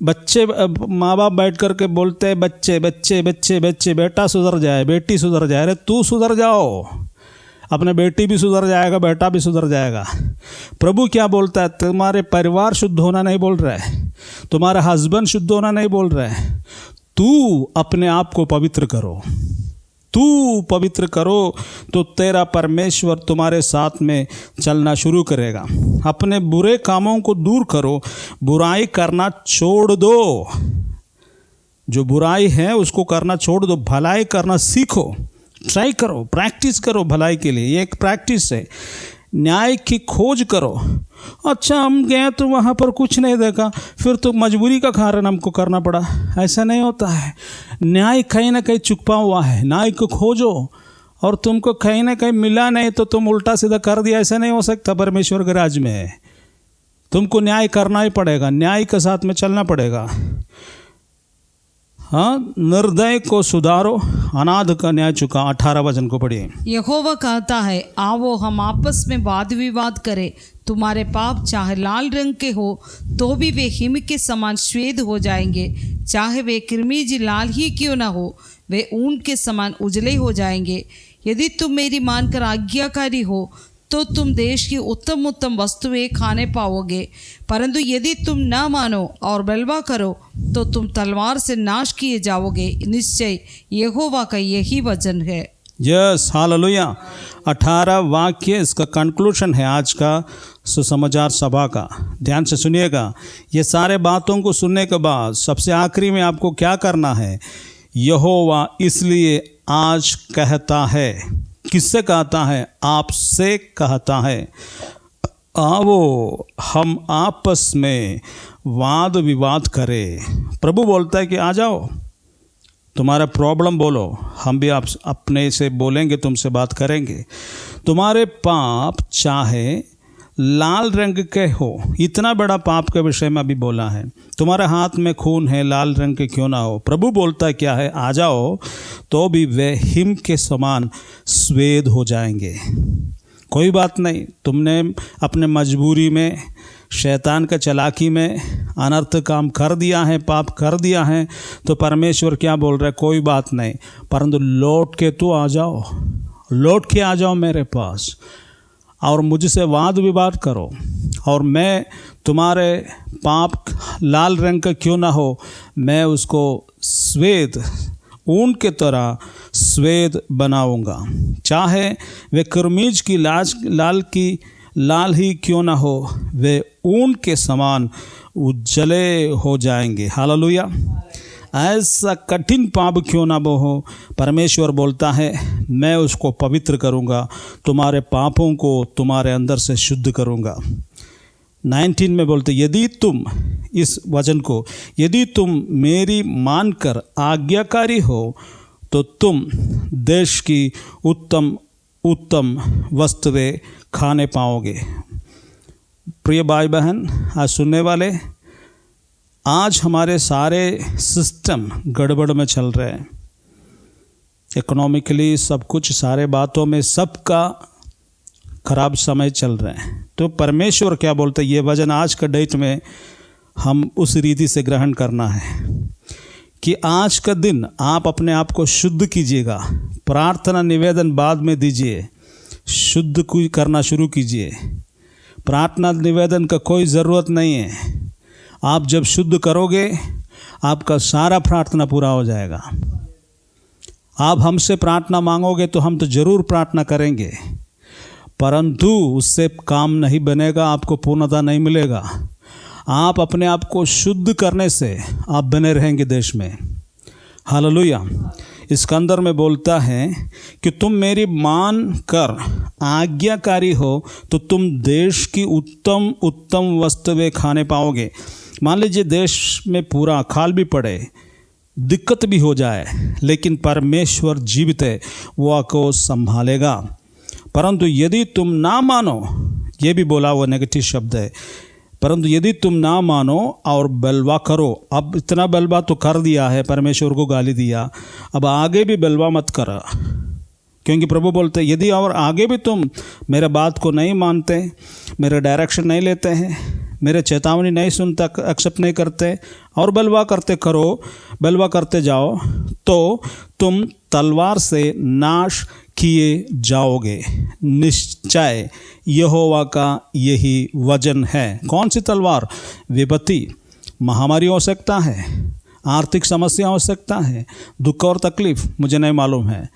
[SPEAKER 1] बच्चे, माँ बाप बैठ कर के बोलते हैं, बच्चे बेटा सुधर जाए, बेटी सुधर जाए। अरे तू सुधर जाओ, अपने बेटी भी सुधर जाएगा, बेटा भी सुधर जाएगा। प्रभु क्या बोलता है, तुम्हारे परिवार शुद्ध होना नहीं बोल रहा है, तुम्हारा हस्बैंड शुद्ध होना नहीं बोल रहा है, तू अपने आप को पवित्र करो। तू पवित्र करो तो तेरा परमेश्वर तुम्हारे साथ में चलना शुरू करेगा। अपने बुरे कामों को दूर करो, बुराई करना छोड़ दो। जो बुराई है उसको करना छोड़ दो, भलाई करना सीखो, ट्राई करो, प्रैक्टिस करो भलाई के लिए। ये एक प्रैक्टिस है। न्याय की खोज करो। अच्छा, हम गए तो वहाँ पर कुछ नहीं देखा, फिर तो मजबूरी का कारण हमको करना पड़ा। ऐसा नहीं होता है। न्याय कहीं ना कहीं छुपा हुआ है, न्याय को खोजो, और तुमको कहीं ना कहीं मिला नहीं तो तुम उल्टा सीधा कर दिया, ऐसा नहीं हो सकता। परमेश्वर के राज में है, तुमको न्याय करना ही पड़ेगा, न्याय के साथ में चलना पड़ेगा। हाँ, निर्दय को सुधारो, अनाथ का न्याय चुका। 18 वचन को पढ़िए।
[SPEAKER 2] यहोवा कहता है, आओ हम आपस में वाद विवाद करें। तुम्हारे पाप चाहे लाल रंग के हो तो भी वे हिम के समान श्वेत हो जाएंगे, चाहे वे किरमिजी लाल ही क्यों ना हो वे ऊन के समान उजले हो जाएंगे। यदि तुम मेरी मानकर आज्ञाकारी हो तो तुम देश की उत्तम उत्तम वस्तुएं खाने पाओगे, परंतु यदि तुम न मानो और बलवा करो तो तुम तलवार से नाश किए जाओगे। निश्चय यहोवा का यही वचन है।
[SPEAKER 1] Yes, hallelujah. 18 वाक्य इसका कंक्लूजन है आज का सुसमाचार सभा का। ध्यान से सुनिएगा। ये सारे बातों को सुनने के बाद सबसे आखिरी में आपको क्या करना है? यहोवा इसलिए आज कहता है। किससे कहता है? आपसे कहता है, आओ हम आपस में वाद विवाद करें। प्रभु बोलता है कि आ जाओ, तुम्हारा प्रॉब्लम बोलो, हम भी आप अपने से बोलेंगे, तुमसे बात करेंगे। तुम्हारे पाप चाहे लाल रंग के हो, इतना बड़ा पाप के विषय में अभी बोला है। तुम्हारे हाथ में खून है, लाल रंग के क्यों ना हो, प्रभु बोलता है क्या है? आ जाओ, तो भी वे हिम के समान श्वेत हो जाएंगे। कोई बात नहीं, तुमने अपने मजबूरी में, शैतान के चालाकी में अनर्थ काम कर दिया है, पाप कर दिया है, तो परमेश्वर क्या बोल रहा है? कोई बात नहीं, परंतु लौट के तो आ जाओ, लौट के आ जाओ मेरे पास और मुझसे वाद विवाद करो, और मैं तुम्हारे पाप लाल रंग का क्यों ना हो, मैं उसको श्वेत, ऊन के तरह श्वेत बनाऊंगा। चाहे वे कर्मीज की लाल ही क्यों ना हो, वे ऊन के समान उज्जले हो जाएंगे। हालेलुया। ऐसा कठिन पाप क्यों ना हो, परमेश्वर बोलता है मैं उसको पवित्र करूंगा, तुम्हारे पापों को तुम्हारे अंदर से शुद्ध करूंगा। 19 में बोलते, यदि तुम, इस वचन को, यदि तुम मेरी मानकर आज्ञाकारी हो तो तुम देश की उत्तम उत्तम वस्तुएं खाने पाओगे। प्रिय भाई बहन, आज सुनने वाले, आज हमारे सारे सिस्टम गड़बड़ में चल रहे हैं। इकोनॉमिकली सब कुछ, सारे बातों में सबका खराब समय चल रहे हैं। तो परमेश्वर क्या बोलते हैं? ये वचन आज का डेट में हम उस रीति से ग्रहण करना है कि आज का दिन आप अपने आप को शुद्ध कीजिएगा। प्रार्थना निवेदन बाद में दीजिए, शुद्ध करना शुरू कीजिए। प्रार्थना निवेदन का कोई ज़रूरत नहीं है। आप जब शुद्ध करोगे आपका सारा प्रार्थना पूरा हो जाएगा। आप हमसे प्रार्थना मांगोगे तो हम तो ज़रूर प्रार्थना करेंगे, परंतु उससे काम नहीं बनेगा, आपको पूर्णता नहीं मिलेगा। आप अपने आप को शुद्ध करने से आप बने रहेंगे देश में। हालेलुया। इसके अंदर में बोलता है कि तुम मेरी मान कर आज्ञाकारी हो तो तुम देश की उत्तम उत्तम वस्तुएं खाने पाओगे। मान लीजिए देश में पूरा अकाल भी पड़े, दिक्कत भी हो जाए, लेकिन परमेश्वर जीवित है, वो आपको संभालेगा। परंतु यदि तुम ना मानो, ये भी बोला हुआ नेगेटिव शब्द है, परंतु यदि तुम ना मानो और बलवा करो। अब इतना बलवा तो कर दिया है, परमेश्वर को गाली दिया, अब आगे भी बलवा मत करा, क्योंकि प्रभु बोलते यदि और आगे भी तुम मेरे बात को नहीं मानते, मेरे डायरेक्शन नहीं लेते हैं, मेरे चेतावनी नहीं सुनता, एक्सेप्ट नहीं करते और बलवा करते जाओ, तो तुम तलवार से नाश किए जाओगे। निश्चय यहोवा का यही वचन है। कौन सी तलवार? विपत्ति, महामारी हो सकता है, आर्थिक समस्या हो सकता है, दुख और तकलीफ, मुझे नहीं मालूम है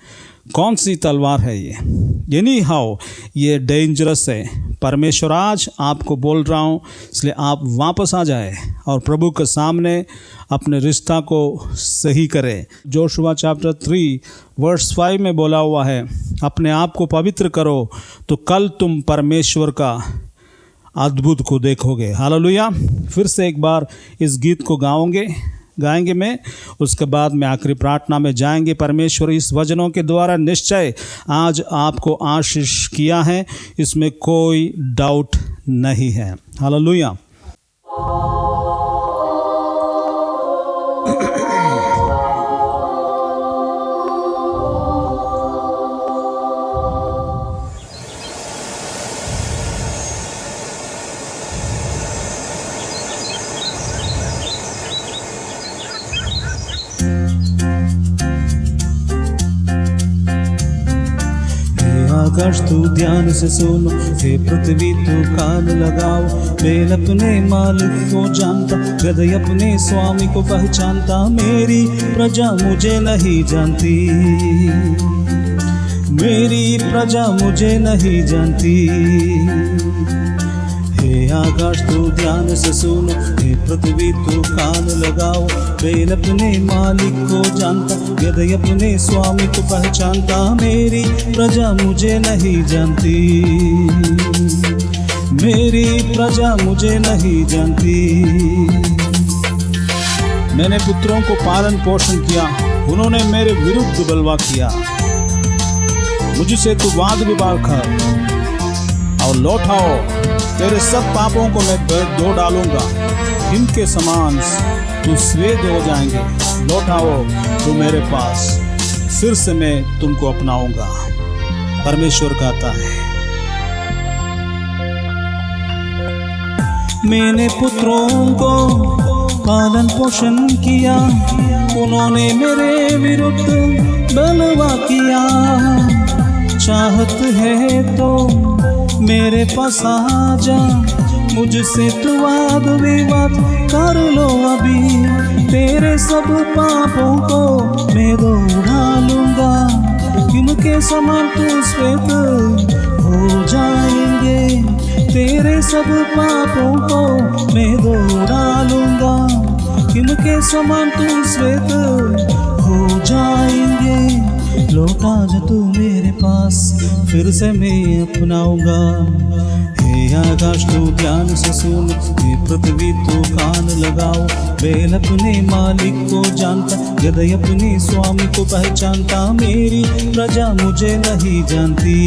[SPEAKER 1] कौन सी तलवार है ये। एनी हाउ ये डेंजरस है। परमेश्वर आज आपको बोल रहा हूँ, इसलिए आप वापस आ जाए और प्रभु के सामने अपने रिश्ता को सही करें। जोशुआ चैप्टर 3 वर्स 5 में बोला हुआ है, अपने आप को पवित्र करो तो कल तुम परमेश्वर का अद्भुत को देखोगे। हालेलुया। फिर से एक बार इस गीत को गाएंगे मैं, उसके बाद में आखिरी प्रार्थना में जाएंगे। परमेश्वर इस वचनों के द्वारा निश्चय आज आपको आशीष किया है, इसमें कोई डाउट नहीं है। हालेलुया। आकाश तू ध्यान से सुनो, हे पृथ्वी तू कान लगाओ। बैल अपने मालिक को जानता, गदही अपने स्वामी को पहचानता। मेरी प्रजा मुझे नहीं जानती, मेरी प्रजा मुझे नहीं जानती। हे आकाश तू ध्यान से सुनो, हे पृथ्वी तू कान लगाओ। बैल अपने मालिक को जानता, गदही अपने स्वामी को पहचानता। मेरी प्रजा मुझे नहीं जानती, मेरी प्रजा मुझे नहीं जानती। मैंने पुत्रों को पालन पोषण किया, उन्होंने मेरे विरुद्ध बलवा किया। मुझसे तू वाद विवाद कर और लौटाओ, तेरे सब पापों को मैं धो डालूंगा। इनके समान तू स्वेद हो जाएंगे। लौटाओ तू मेरे पास, फिर से मैं तुमको अपनाऊंगा। परमेश्वर कहता है, मैंने पुत्रों को पालन पोषण किया, उन्होंने मेरे विरुद्ध बलवा किया। चाहत है तो मेरे पास आ जा, मुझसे तू वाद विवाद कर लो अभी। तेरे सब पापों को मैं धो डालूंगा, इनके समान तू श्वेत हो जाएंगे। तेरे सब पापों को मैं धो डालूंगा, इनके समान तू श्वेत हो जाएंगे। लौटा जा तू मेरे पास, फिर से मैं अपनाऊंगा। हे आकाश तू ध्यान से सुन, हे पृथ्वी तू कान लगाओ। बैल अपने मालिक को जानता, गदही अपने स्वामी को पहचानता। मेरी प्रजा मुझे नहीं जानती,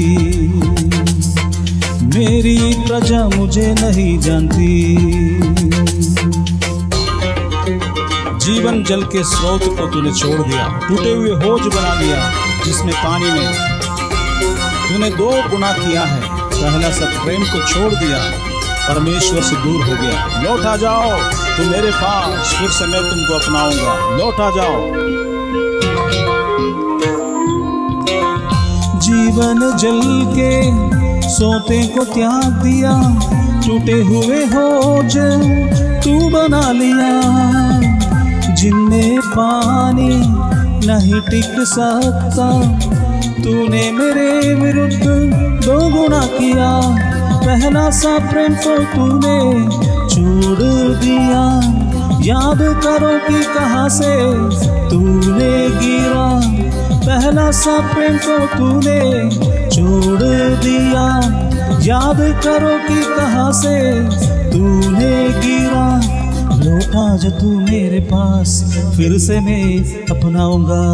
[SPEAKER 1] मेरी प्रजा मुझे नहीं जानती। जीवन जल के स्रोत को तूने छोड़ दिया, टूटे हुए होज बना दिया, जिसमें पानी में तूने 2 गुना किया है। पहला सब प्रेम को छोड़ दिया, परमेश्वर से दूर हो गया। लौट आ जाओ तू मेरे पास, फिर से मैं तुमको अपनाऊंगा। लौट आ जाओ। जीवन जल के सोते को त्याग दिया, टूटे हुए होज तू बना लिया। जिनमें पानी नहीं टिक सकता, तूने मेरे विरुद्ध 2 गुना किया। पहला सा प्रेम को तूने छोड़ दिया। याद करो कि कहाँ से तूने गिरा। पहला सा प्रेम को तूने छोड़ दिया। याद करो कि कहाँ से तूने गिरा। लौटा जा तू मेरे पास, फिर से मैं अपनाऊंगा।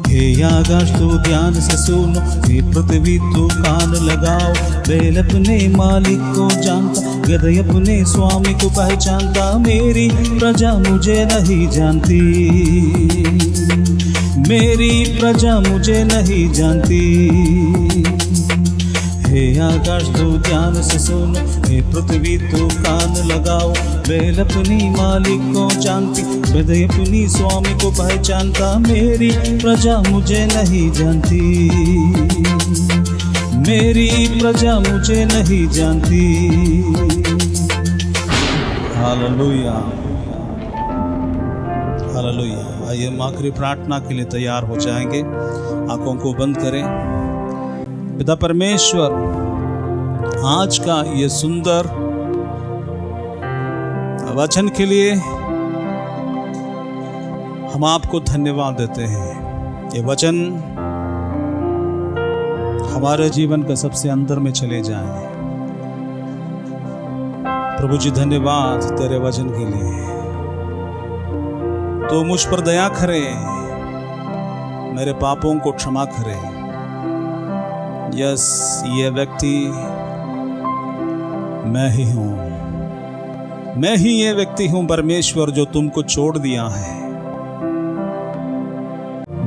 [SPEAKER 1] हे आकाश तू ध्यान से सुनो, हे पृथ्वी तू कान लगाओ। बैल अपने मालिक को जानता, गदही अपने स्वामी को पहचानता। मेरी प्रजा मुझे नहीं जानती, मेरी प्रजा मुझे नहीं जानती। हे आकाश तू ध्यान से सुनो, हे पृथ्वी तू कान लगाओ। बैल अपनी मालिक को जानती, गदही अपनी स्वामी को पहचानता। मेरी प्रजा मुझे नहीं जानती, मेरी प्रजा मुझे नहीं जानती। Hallelujah, hallelujah. आइए हम आखिरी प्रार्थना के लिए तैयार हो जाएंगे। आंखों को बंद करें। पिता परमेश्वर, आज का ये सुंदर वचन के लिए हम आपको धन्यवाद देते हैं। ये वचन हमारे जीवन का सबसे अंदर में चले जाएं। प्रभु जी धन्यवाद तेरे वचन के लिए। तो मुझ पर दया करे, मेरे पापों को क्षमा करे। यस, ये व्यक्ति मैं ही हूं, मैं ही ये व्यक्ति हूं परमेश्वर जो तुमको छोड़ दिया है।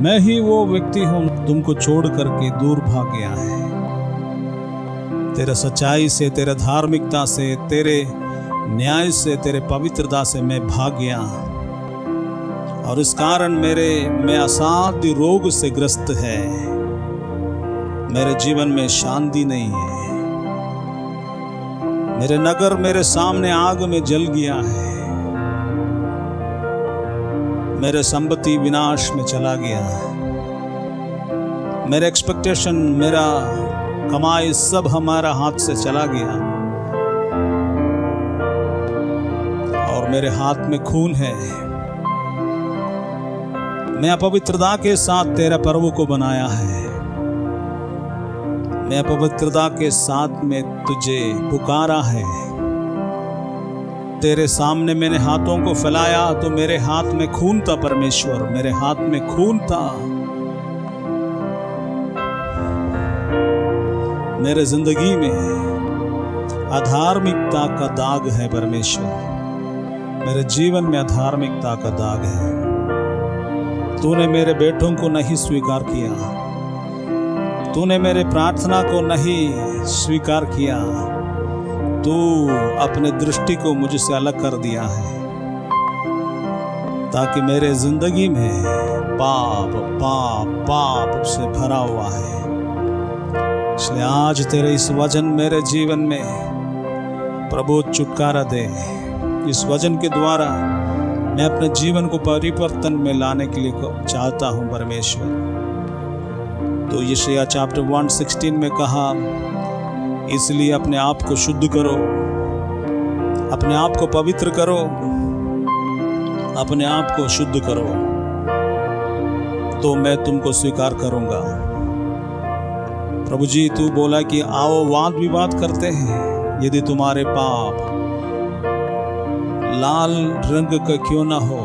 [SPEAKER 1] मैं ही वो व्यक्ति हूं तुमको छोड़ करके दूर भाग गया है। तेरे सच्चाई से, तेरे धार्मिकता से, तेरे न्याय से, तेरे पवित्रता से मैं भाग गया। और इस कारण मैं असाध्य रोग से ग्रस्त है। मेरे जीवन में शांति नहीं है। मेरे नगर मेरे सामने आग में जल गया है। मेरे संपत्ति विनाश में चला गया है। मेरे एक्सपेक्टेशन, मेरा कमाई सब हमारा हाथ से चला गया और मेरे हाथ में खून है। मैं अपवित्रता के साथ तेरे प्रभु को बनाया है। मैं अपवित्रता के साथ में तुझे पुकारा है। तेरे सामने मैंने हाथों को फैलाया तो मेरे हाथ में खून था। परमेश्वर, मेरे हाथ में खून था। मेरे जिंदगी में अधार्मिकता का दाग है। परमेश्वर, मेरे जीवन में अधार्मिकता का दाग है। तूने मेरे बेटों को नहीं स्वीकार किया। तूने मेरे प्रार्थना को नहीं स्वीकार किया। तू अपने दृष्टि को मुझसे अलग कर दिया है ताकि मेरे जिंदगी में पाप पाप पाप से भरा हुआ है। इसलिए आज तेरे इस वचन मेरे जीवन में प्रभु छुटकारा दे। इस वचन के द्वारा मैं अपने जीवन को परिवर्तन में लाने के लिए चाहता हूं। परमेश्वर, तो यशायाह चैप्टर 1:16 में कहा, इसलिए अपने आप को शुद्ध करो, अपने आप को पवित्र करो, अपने आप को शुद्ध करो, तो मैं तुमको स्वीकार करूंगा। प्रभु जी, तू बोला कि आओ वाद विवाद करते हैं, यदि तुम्हारे पाप लाल रंग का क्यों ना हो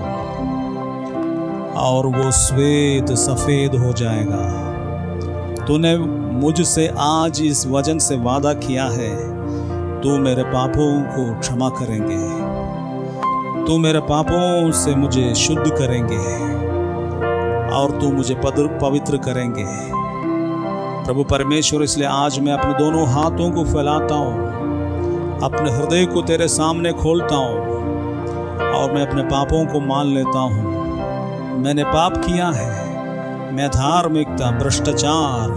[SPEAKER 1] और वो श्वेत सफेद हो जाएगा। तूने मुझसे आज इस वचन से वादा किया है, तू मेरे पापों को क्षमा करेंगे, तू मेरे पापों से मुझे शुद्ध करेंगे और तू मुझे पवित्र करेंगे। प्रभु परमेश्वर, इसलिए आज मैं अपने दोनों हाथों को फैलाता हूँ, अपने हृदय को तेरे सामने खोलता हूँ और मैं अपने पापों को मान लेता हूँ। मैंने पाप किया है। मैं धार्मिकता, भ्रष्टाचार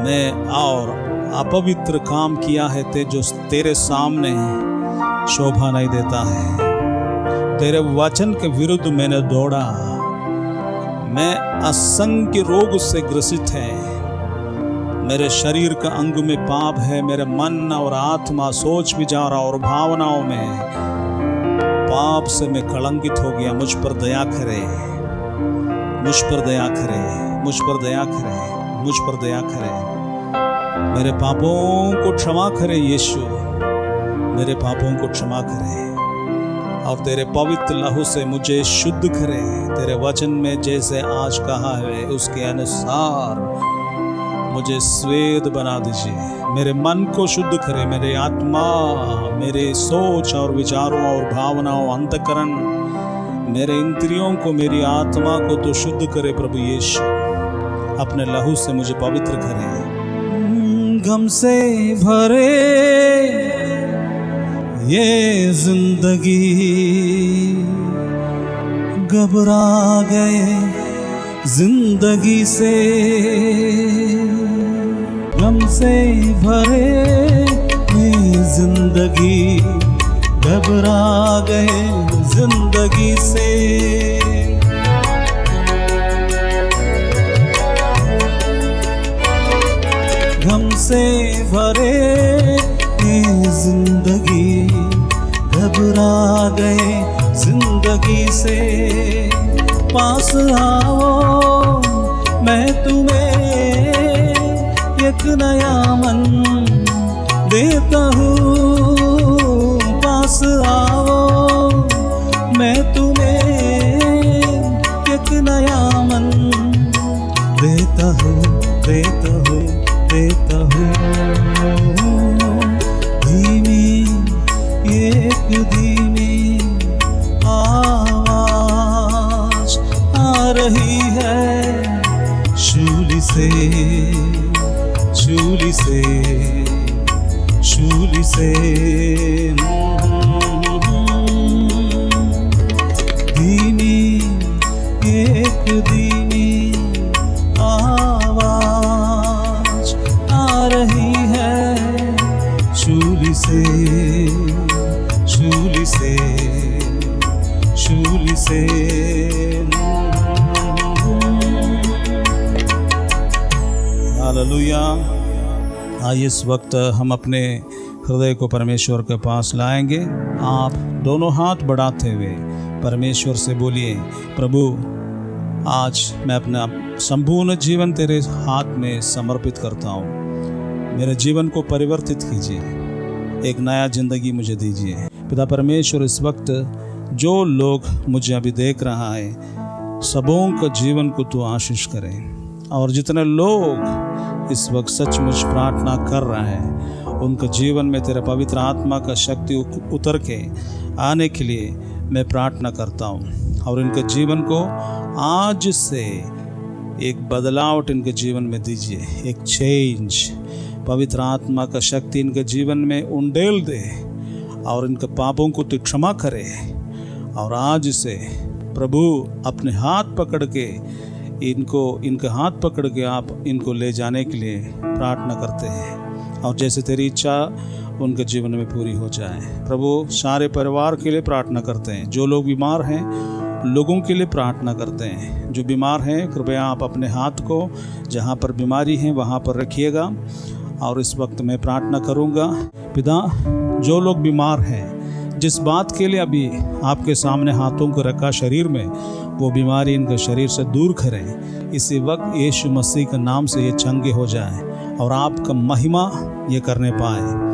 [SPEAKER 1] में और अपवित्र काम किया है जो तेरे सामने शोभा नहीं देता है। तेरे वचन के विरुद्ध मैंने दौड़ा। मैं असंख्य रोग से ग्रसित है। मेरे शरीर का अंग में पाप है। मेरे मन और आत्मा, सोच विचार और भावनाओं में पाप से मैं कलंकित हो गया। मुझ पर दया करे, मुझ पर दया करे, मुझ पर दया करे, मुझ पर दया करे। मेरे पापों को क्षमा करे यीशु, मेरे पापों को क्षमा करे और तेरे पवित्र लहू से मुझे शुद्ध करे। तेरे वचन में जैसे आज कहा है उसके अनुसार मुझे श्वेत बना दीजिए। मेरे मन को शुद्ध करे, मेरे आत्मा, मेरे सोच और विचारों और भावनाओं, अंतकरण, मेरे इंद्रियों को, मेरी आत्मा को तो शुद्ध करे। प्रभु यीशु, अपने लहू से मुझे पवित्र करे। गम से भरे ये जिंदगी, घबरा गए जिंदगी से। गम से भरे ये जिंदगी, घबरा गए जिंदगी से। गम से भरे ये जिंदगी, घबरा गए जिंदगी से। पास आओ, मैं तुम्हें एक नया मन देता हूँ। पास आओ, मैं तुम्हें एक नया मन देता हूँ, देता हूँ, देता हूँ। धीमी, एक धीमी आवाज आ रही है शूली से, शूली से, शूली से। धीमी, एक धीमी आवाज शूली से शूली से शूली से। हालेलुया। आइए इस वक्त हम अपने हृदय को परमेश्वर के पास लाएंगे। आप दोनों हाथ बढ़ाते हुए परमेश्वर से बोलिए, प्रभु आज मैं अपना संपूर्ण जीवन तेरे हाथ में समर्पित करता हूँ। मेरे जीवन को परिवर्तित कीजिए, एक नया जिंदगी मुझे दीजिए। पिता परमेश्वर, इस वक्त जो लोग मुझे अभी देख रहा है, सबों का जीवन को तू आशीष करे। और जितने लोग इस वक्त सचमुच प्रार्थना कर रहे हैं, उनके जीवन में तेरे पवित्र आत्मा का शक्ति उतर के आने के लिए मैं प्रार्थना करता हूँ। और इनके जीवन को आज से एक बदलाव इनके जीवन में दीजिए, एक चेंज। पवित्र आत्मा का शक्ति इनके जीवन में उंडेल दे और इनके पापों को तू क्षमा करे। और आज से प्रभु अपने हाथ पकड़ के इनके हाथ पकड़ के आप इनको ले जाने के लिए प्रार्थना करते हैं। और जैसे तेरी इच्छा उनके जीवन में पूरी हो जाए। प्रभु सारे परिवार के लिए प्रार्थना करते हैं। जो लोग बीमार हैं, लोगों के लिए प्रार्थना करते हैं। जो बीमार हैं, कृपया आप अपने हाथ को जहाँ पर बीमारी है वहाँ पर रखिएगा। और इस वक्त मैं प्रार्थना करूँगा। पिता, जो लोग बीमार हैं, जिस बात के लिए अभी आपके सामने हाथों को रखा शरीर में, वो बीमारी इनके शरीर से दूर करें। इसी वक्त यीशु मसीह के नाम से ये चंगे हो जाए और आपका महिमा ये करने पाए।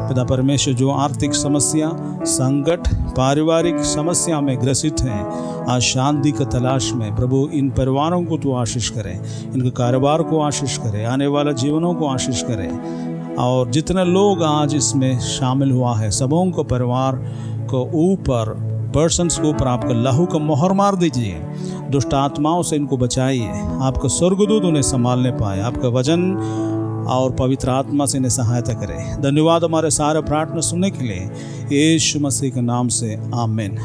[SPEAKER 1] पिता परमेश्वर, जो आर्थिक समस्या, संकट, पारिवारिक समस्या में ग्रसित हैं, आज शांति की तलाश में, प्रभु इन परिवारों को तो आशीष करें, इनके कारोबार को आशीष करें, आने वाला जीवनों को आशीष करें। और जितने लोग आज इसमें शामिल हुआ है, सबों को परिवार को ऊपर, पर्सन्स को ऊपर आपका लहू का मोहर मार दीजिए। दुष्ट आत्माओं से इनको बचाइए। आपका स्वर्गदूत उन्हें संभालने पाए। आपका वचन और पवित्र आत्मा से इन्हें सहायता करे। धन्यवाद हमारे सारे प्रार्थना सुनने के लिए, यीशु मसीह के नाम से, आमीन।